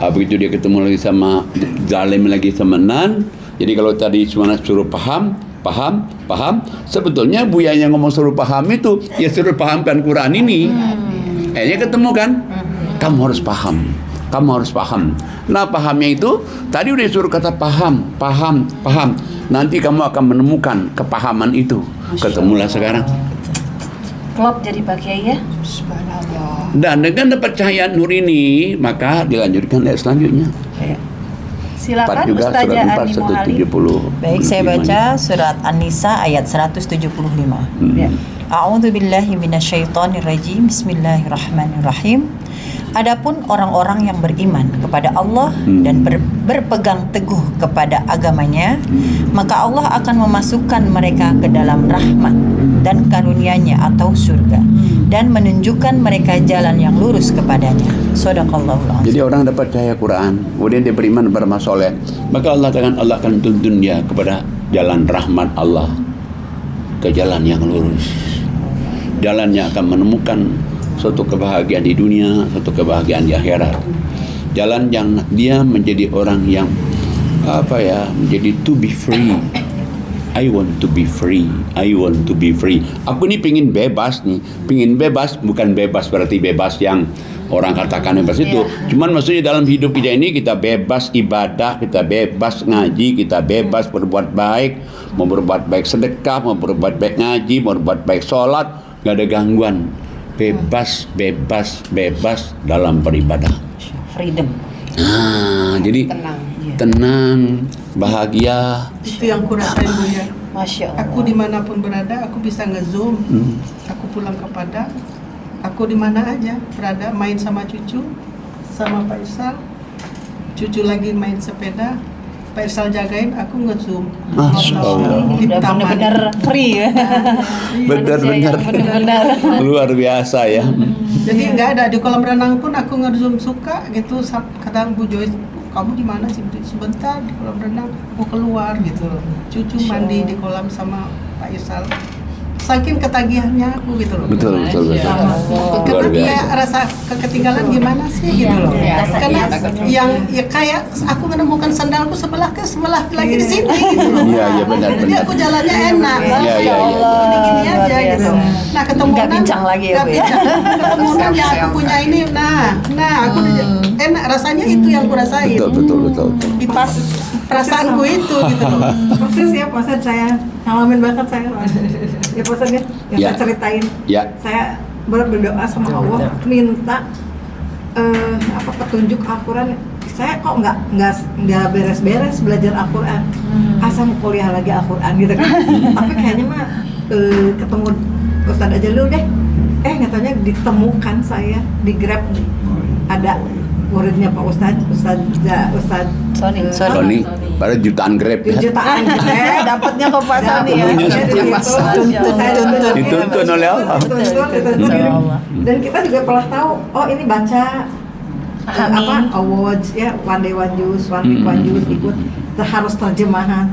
Begitu dia ketemu lagi sama zalim lagi sama Nan. Jadi kalau tadi cuma suruh paham, sebetulnya Buya yang ngomong suruh paham itu ya suruh pahamkan Quran ini. Akhirnya ketemu kan, kamu harus paham Kamu harus paham. Nah, pahamnya itu tadi udah disuruh kata paham. Nanti kamu akan menemukan kepahaman itu. Ketemulah sekarang. Klop jadi Pak Kiai ya. Subhanallah. Dan dengan dapat cahaya nur ini, maka dilanjutkan ayat selanjutnya. Silakan juga Ustazah surat 4 Ani Muhalim. 170. Baik, saya baca surat An-Nisa ayat 175. Ya. A'udzu billahi minasyaitonir rajim. Bismillahirrahmanirrahim. Adapun orang-orang yang beriman kepada Allah dan berpegang teguh kepada agamanya, maka Allah akan memasukkan mereka ke dalam rahmat dan karunia-Nya atau surga dan menunjukkan mereka jalan yang lurus kepadanya. Shadaqallahul azim. Jadi orang dapat cahaya Quran, kemudian dia beriman beramal soleh, maka Allah akan tuntun dia kepada jalan rahmat Allah, ke jalan yang lurus. Jalannya akan menemukan suatu kebahagiaan di dunia, suatu kebahagiaan di akhirat. Jalan yang dia menjadi orang yang menjadi to be free. I want to be free. I want to be free. Aku ini pingin bebas nih. Pingin bebas, bukan bebas berarti bebas yang orang katakan bebas itu. Cuman maksudnya dalam hidup kita ini kita bebas ibadah, kita bebas ngaji, kita bebas berbuat baik, mau berbuat baik sedekah, mau berbuat baik ngaji, mau berbuat baik sholat, gak ada gangguan. Bebas dalam beribadah. Freedom. Nah, jadi tenang, bahagia. Itu yang ku rasain Bu ya. Masya Allah. Aku dimanapun berada, aku bisa nge-zoom. Aku pulang ke Padang. Aku di mana aja berada, main sama cucu, sama Pak Irsal. Cucu lagi main sepeda. Pak Irsal jagain, aku nge-zoom. Masya Allah. Di Udah taman. benar-benar free ya. Benar-benar luar biasa ya. Jadi nggak ada di kolam renang pun aku nge-zoom suka gitu. Kadang Bu Joyce, kamu di mana sih? Sebentar di kolam renang, aku keluar gitu. Cucu mandi di kolam sama Pak Irsal. Saking ketagihannya aku gitu loh. Betul. Karena dia rasa ketinggalan gimana sih gitu loh. Karena yang kayak aku menemukan sandalku sebelah lagi di sini gitu loh. Iya benar. Jadi aku jalannya enak. Iya. Gini aja gitu. Nah ketemu Nggak bincang lagi ya, Bu ya? Ketemu yang aku punya ini. Nah aku enak rasanya itu yang aku rasain. Betul. Itu perasaanku itu gitu loh. Persis ya Pak, saya ngalamin banget saya. Ya Pak ya, yang Ya. saya ceritain. Ya. Saya berdoa sama Allah minta petunjuk Al-Quran. Saya kok nggak beres-beres belajar Al-Quran. Asal mau kuliah lagi Al-Quran gitu kan. Tapi kayaknya mah ketemu Ustadz aja dulu deh. Nyatanya ditemukan saya di Grab ada muridnya Pak Ustadz Sony. Pada jutaan Grab ya. jutaan Dapatnya ke Pak Sony ya. Dituntun oleh Allah. Dituntun. Dan kita juga pernah tahu, oh ini baca awards ya, one day one juice, one week one juice, ikut harus terjemahan.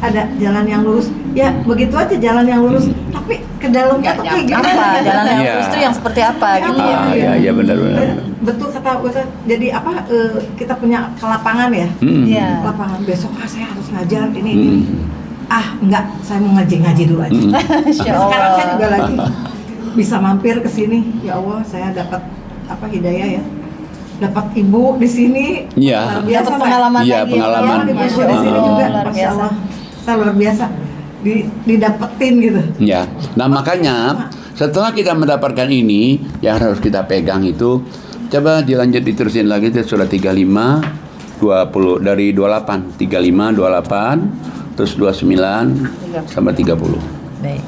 Ada jalan yang lurus. Ya begitu aja jalan yang lurus. Tapi ke dalamnya tuh kayak gimana? Apa jalan yang Iya. lurus itu yang seperti apa gitu ya? Iya benar. Betul kata Ustaz. Jadi kita punya ke lapangan ya. Iya. Lapangan besok saya harus ngajar ini. Enggak, saya mau ngaji dulu aja. Sekarang saya juga lagi bisa mampir ke sini. Ya Allah, saya dapat hidayah ya. Dapat ibu di sini. Iya. Luar biasa, Dapat pengalaman Iya, lagi. pengalaman. Ibu di sini juga. Luar Masya biasa. Allah. Saya luar biasa. Didapetin gitu. Ya. Nah, makanya setelah kita mendapatkan ini yang harus kita pegang itu, coba dilanjut diterusin lagi ke surat 35 20 dari 28, 35 28 terus 29 sampai 30. Baik.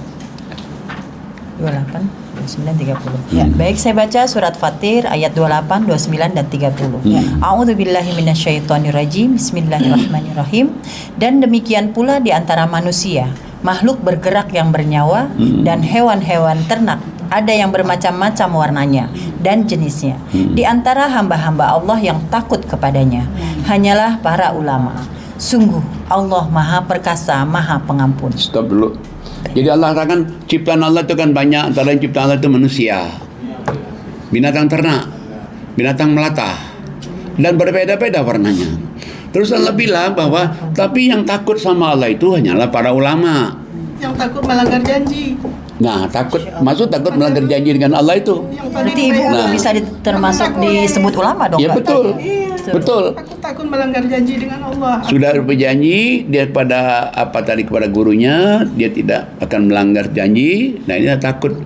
28, 29, 30. Ya, baik, saya baca surat Fatir ayat 28, 29 dan 30. A'udzubillahi minasyaitonirrajim. Bismillahirrahmanirrahim. Dan demikian pula di antara manusia, makhluk bergerak yang bernyawa dan hewan-hewan ternak, ada yang bermacam-macam warnanya dan jenisnya. Di antara hamba-hamba Allah yang takut kepadanya hanyalah para ulama. Sungguh Allah Maha Perkasa, Maha Pengampun. Stop dulu. Jadi Allah katakan ciptaan Allah itu kan banyak, antara yang ciptaan Allah itu manusia, binatang ternak, binatang melata, dan berbeda-beda warnanya. Terus Allah bilang bahwa tapi yang takut sama Allah itu hanyalah para ulama. Yang takut melanggar janji. Nah, takut melanggar janji dengan Allah itu. Berarti ibu bisa termasuk disebut ulama dong? Ya Kak? betul. Betul. Aku takut melanggar janji dengan Allah. Sudah berjanji dia kepada gurunya, dia tidak akan melanggar janji. Nah, ini takut.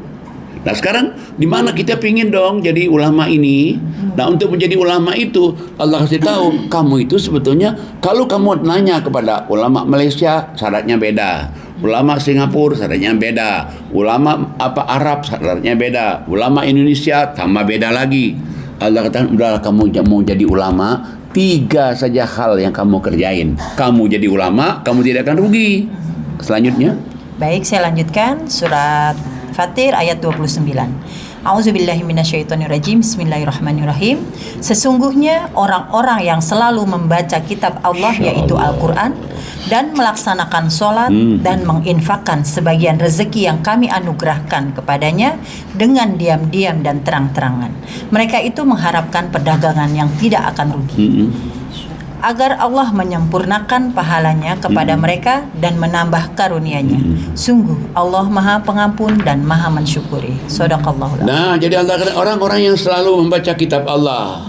Nah, sekarang di mana kita pingin dong jadi ulama ini? Nah, untuk menjadi ulama itu Allah kasih tahu, kamu itu sebetulnya kalau kamu nanya kepada ulama Malaysia syaratnya beda. Ulama Singapura syaratnya beda. Ulama Arab syaratnya beda. Ulama Indonesia tambah beda lagi. Allah katakan, udahlah kamu mau jadi ulama, 3 saja hal yang kamu kerjain. Kamu jadi ulama, kamu tidak akan rugi. Selanjutnya. Baik, saya lanjutkan surat Fatir ayat 29. A'udzubillahi minasyaitonirrajim. Bismillahirrahmanirrahim. Sesungguhnya orang-orang yang selalu membaca kitab Allah yaitu Al-Quran dan melaksanakan sholat dan menginfakkan sebagian rezeki yang kami anugerahkan kepadanya dengan diam-diam dan terang-terangan. Mereka itu mengharapkan perdagangan yang tidak akan rugi. Agar Allah menyempurnakan pahalanya kepada mereka dan menambah karunia-Nya. Sungguh Allah Maha Pengampun dan Maha Mensyukuri. Shadaqallahu. Nah, jadi Allah kata orang-orang yang selalu membaca kitab Allah.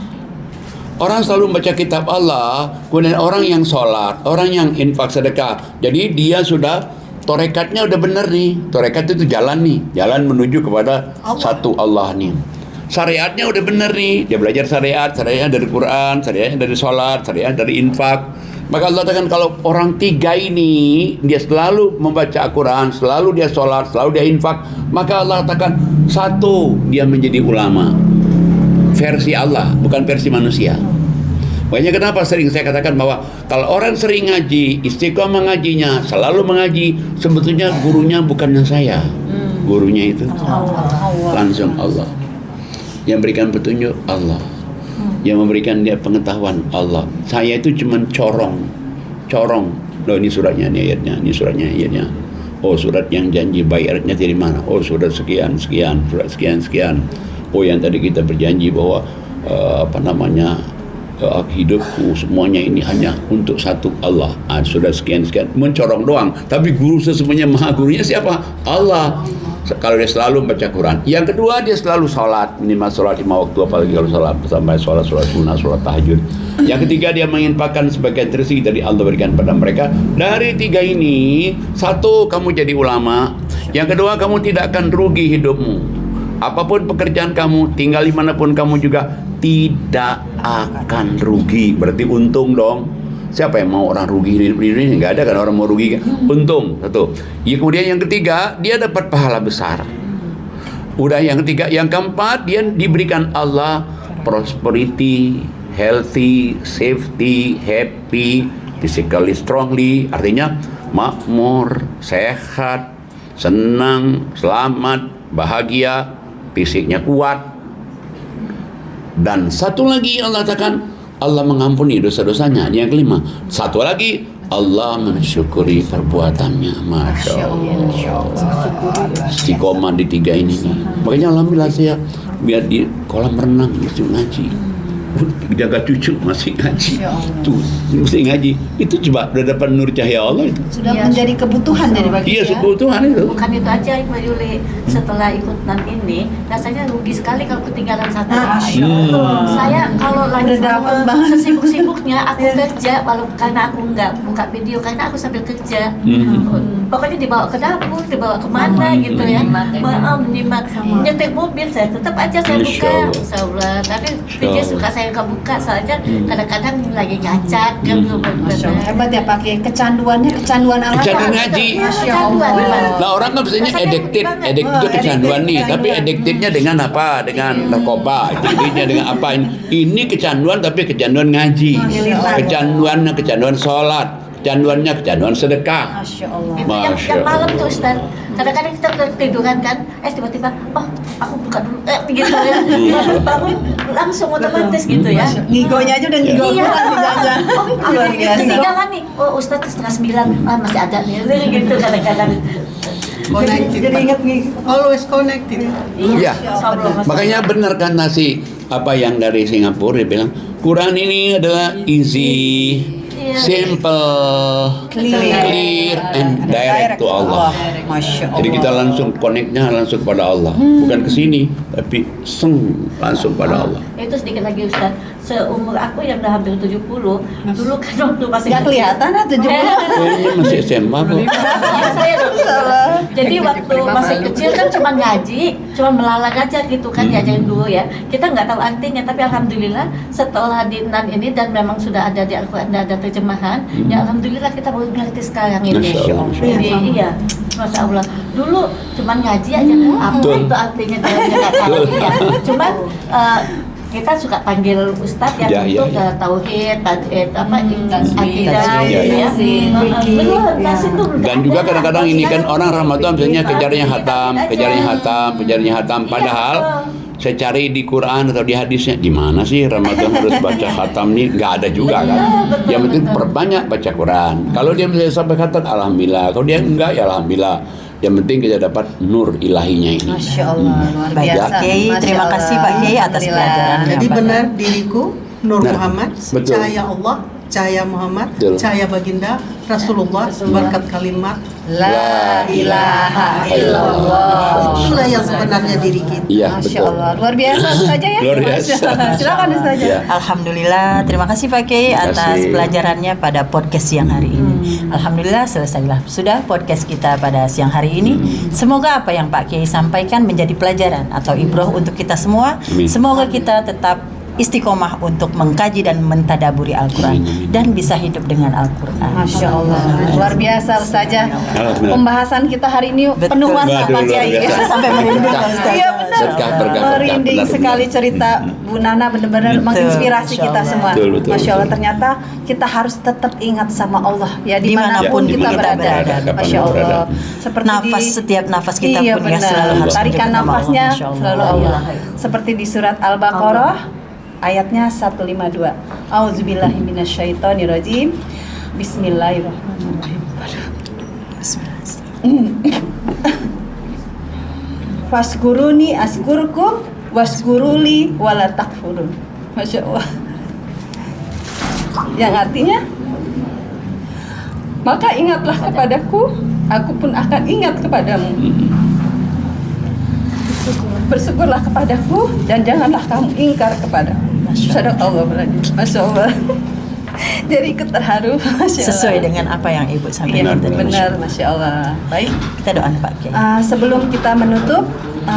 Orang selalu membaca kitab Allah, kemudian orang yang sholat, orang yang infak sedekah. Jadi dia sudah torekatnya udah benar nih. Torekat itu jalan nih, jalan menuju kepada satu Allah nih. Syariatnya udah benar nih, dia belajar syariatnya dari Quran, syariatnya dari sholat, syariatnya dari infak. Maka Allah katakan kalau orang 3 ini dia selalu membaca Al-Quran, selalu dia sholat, selalu dia infak, maka Allah katakan 1 dia menjadi ulama versi Allah, bukan versi manusia. Makanya kenapa sering saya katakan bahwa kalau orang sering ngaji, istiqomah ngajinya, selalu mengaji, sebetulnya gurunya bukannya saya, gurunya itu langsung Allah. Yang berikan petunjuk Allah, yang memberikan dia pengetahuan Allah. Saya itu cuma corong. Loh, ini suratnya, ini ayatnya, ini suratnya, ayatnya. Oh, surat yang janji bayarnya dari mana? Oh, surat sekian, surat sekian. Oh, yang tadi kita berjanji bahwa hidupku semuanya ini hanya untuk satu Allah. Sudah sekian, mencorong doang. Tapi guru sesungguhnya maha gurunya siapa? Allah. Kalau dia selalu membaca Quran. Yang kedua, dia selalu sholat, minimal sholat 5 waktu, apalagi kalau sholat sampai sholat sunnah, sholat tahajud. Yang ketiga, dia menginfakkan sebagian rezeki dari Allah berikan pada mereka. Dari 3 ini, 1 kamu jadi ulama. Yang kedua, kamu tidak akan rugi hidupmu. Apapun pekerjaan kamu, tinggal dimanapun kamu juga tidak akan rugi. Berarti untung dong. Siapa yang mau orang rugi hidup ini? Nggak ada kan orang mau rugi kan? Untung, 1. Ya, kemudian yang ketiga, dia dapat pahala besar. Udah yang ketiga, yang keempat, dia diberikan Allah prosperity, healthy, safety, happy, physically strongly, artinya makmur, sehat, senang, selamat, bahagia, fisiknya kuat. Dan 1 lagi Allah katakan, Allah mengampuni dosa-dosanya. Yang kelima, 1 lagi, Allah mensyukuri perbuatannya. Masya Allah. Istiqomah di 3 ini. Makanya alhamdulillah saya biar di kolam renang mesti ngaji, jaga cucu masih ngaji, tuh mesti ngaji. Itu coba udah dapat nur cahaya Allah itu. Sudah menjadi kebutuhan dari bagi Iya, kebutuhan itu. Bukan itu aja Mbak Yuli, setelah ikutan ini rasanya rugi sekali kalau ketinggalan 1. Saya kalau lagi sesibuk-sibuknya aku kerja, walaupun karena aku nggak buka video karena aku sambil kerja. Pokoknya dibawa ke dapur, dibawa kemana gitu ya. Menyimak nyetir mobil saya tetap aja saya buka. Insyaallah. Tapi video suka saya buka soalnya kadang-kadang lagi ngacak kan. Hebat ya pakai kecanduan apa? Kecanduan ngaji. Nah, orang kan biasanya addicted itu kecanduan nih, tapi addictednya dengan apa? Dengan narkoba, addictednya dengan apa? Ini kecanduan tapi kecanduan ngaji, kecanduan sholat, kecanduan sedekah. Masya Allah. Itu yang malam tuh Ustaz. Kadang-kadang kita tiduran kan, tiba-tiba, aku buka dulu, gitu ya. Bangun langsung otomatis gitu ya. Ngigonya aja udah ngigo aja. Luar biasa. Ketinggalan nih, Ustaz 8:30, masih ada nih, gitu kadang-kadang. Jadi ingat nih, always connected. Iya. Makanya benar kan apa yang dari Singapura dia bilang, Quran ini adalah easy, simple, clear and direct to Allah. Masya Allah. Jadi kita langsung connect-nya langsung pada Allah, bukan ke sini, tapi langsung pada Allah. Itu sedikit lagi Ustaz, seumur aku yang udah hampir 70, dulu kan waktu masih Nggak kelihatan 70. Kayaknya masih SMA Bu. Ya, saya dulu. Jadi waktu masih kecil kan cuma ngaji, cuma melalang aja gitu kan, diajarin dulu ya. Kita nggak tahu artinya, tapi alhamdulillah setelah di NAN ini dan memang sudah ada di Al-Quran, ada terjemahan, ya alhamdulillah kita baru ngerti sekarang ini. Masya Allah. Jadi iya, Masya Allah. Dulu cuma ngaji aja, apa Betul. itu artinya dia nggak tahu ya. Cuma kita suka panggil Ustadz yang Ya, untuk ya. Tauhid, akidah, Ya, ya. Betul, tas itu udah Dan juga ada. kadang-kadang ini kan orang Ramadan biasanya kejarnya hatam, padahal saya cari di Quran atau di hadisnya di mana sih Ramadan harus baca khatam nih, nggak ada juga kan. Yang penting perbanyak baca Quran. Kalau dia bisa sampai khatam alhamdulillah, kalau dia enggak ya alhamdulillah. Yang penting kita dapat nur ilahinya ini. Masya Allah, luar Baik, biasa. Kiai, Masya terima Allah. kasih Pak Kiai atas Alhamdulillah. pelajaran. Jadi benar diriku Nur Nah, Muhammad, betul. cahaya Allah, cahaya Muhammad, Betul. cahaya baginda Rasulullah, berkat kalimat La ilaha illallah. itulah yang sebenarnya diri kita. Iya, Masya betul. Allah, luar biasa saja ya. Luar biasa. Masya Allah. Silakan Ustaz. Ya. Alhamdulillah, terima kasih Pak Kiai Terima atas kasih. pelajarannya pada podcast siang hari ini. Alhamdulillah selesailah sudah podcast kita pada siang hari ini. Semoga apa yang Pak Kiai sampaikan menjadi pelajaran atau ibroh untuk kita semua. Amin. Semoga kita tetap istiqomah untuk mengkaji dan mentadaburi Al-Quran Amin. dan bisa hidup dengan Al-Quran. Masya Allah, luar biasa Ustazah. Alhamdulillah. Pembahasan kita hari ini Betul. penuh warna Waduh, Pak luar Kiai. biasa. Sampai merinding Pak Ustaz. Iya benar. Berkah, Merinding benar, sekali benar. cerita Bu Nana, benar-benar Betul, menginspirasi Masya kita Allah. semua. Betul, betul, Masya Allah, betul. ternyata kita harus tetap ingat sama Allah ya dimanapun Dimanapun kita kita berada. berada. Masya Kapan Allah. berada. Seperti Nafas setiap nafas kita iya, pun ya benar. selalu harus tarikan menjaga nama nafasnya Allah, Masya Allah. selalu Allah. Seperti di surat Al-Baqarah ayatnya 152. Auzubillahi minasyaitonirrajim. Bismillahirrahmanirrahim. Faskuruni askurkum waskuruli wala takfurun. Masya Allah. Yang artinya, maka ingatlah kepadaku, aku pun akan ingat kepadamu. Bersyukurlah kepadaku dan janganlah kamu ingkar kepadaku. Sadaqallahul-Adzim. Masya Allah. Jadi ikut terharu. Masya Allah. Sesuai dengan apa yang Ibu Iya, sampaikan tadi. benar, Masya Allah. Baik. Kita doakan Pak Kiai. Sebelum kita menutup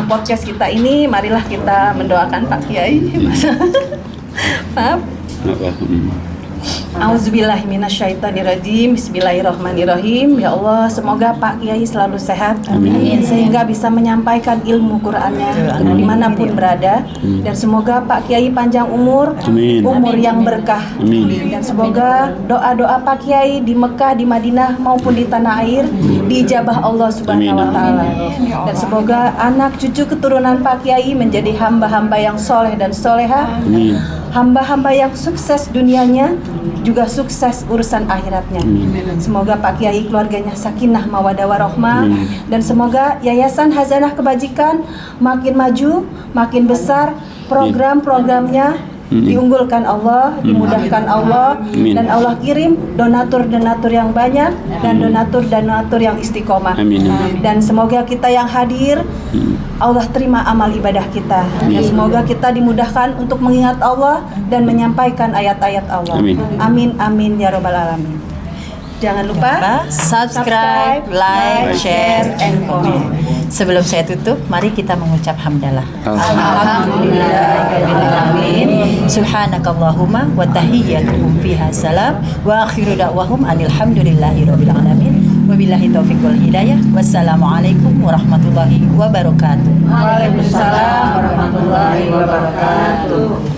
podcast kita ini, marilah kita mendoakan Pak Kiai. Maaf. Apa? Auzubillahi minasyaitonirrajim. Bismillahirrahmanirrahim. Ya Allah, semoga Pak Kiai selalu sehat. Amin. Sehingga bisa menyampaikan ilmu Qur'annya dimanapun berada. Dan semoga Pak Kiai panjang umur, Amin. umur yang berkah. Amin. Dan semoga doa-doa Pak Kiai di Mekah, di Madinah maupun di tanah air diijabah Allah Subhanahu wa taala. Dan semoga anak cucu keturunan Pak Kiai menjadi hamba-hamba yang soleh dan soleha. Amin. Hamba-hamba yang sukses dunianya juga sukses urusan akhiratnya. Semoga Pak Kiai keluarganya sakinah mawadah warahmah, dan semoga Yayasan Hazanah Kebajikan makin maju, makin besar, program-programnya diunggulkan Allah, dimudahkan Allah, dan Allah kirim donatur-donatur yang banyak dan donatur-donatur yang istiqomah. Amin. Dan semoga kita yang hadir Allah terima amal ibadah kita. Dan semoga kita dimudahkan untuk mengingat Allah dan menyampaikan ayat-ayat Allah. Amin. Amin amin ya robbal alamin. Jangan lupa Subscribe, like, share, and comment. Sebelum saya tutup, mari kita mengucap hamdalah. Alhamdulillahirrahmanirrahim. Subhanakallahumma wa tahiyyatuhum fiha salam wa akhiru da'wahum alhamdulillahirabbil alamin. Wabillahi taufiq wal hidayah. Wassalamualaikum warahmatullahi wabarakatuh. Waalaikumsalam warahmatullahi wabarakatuh.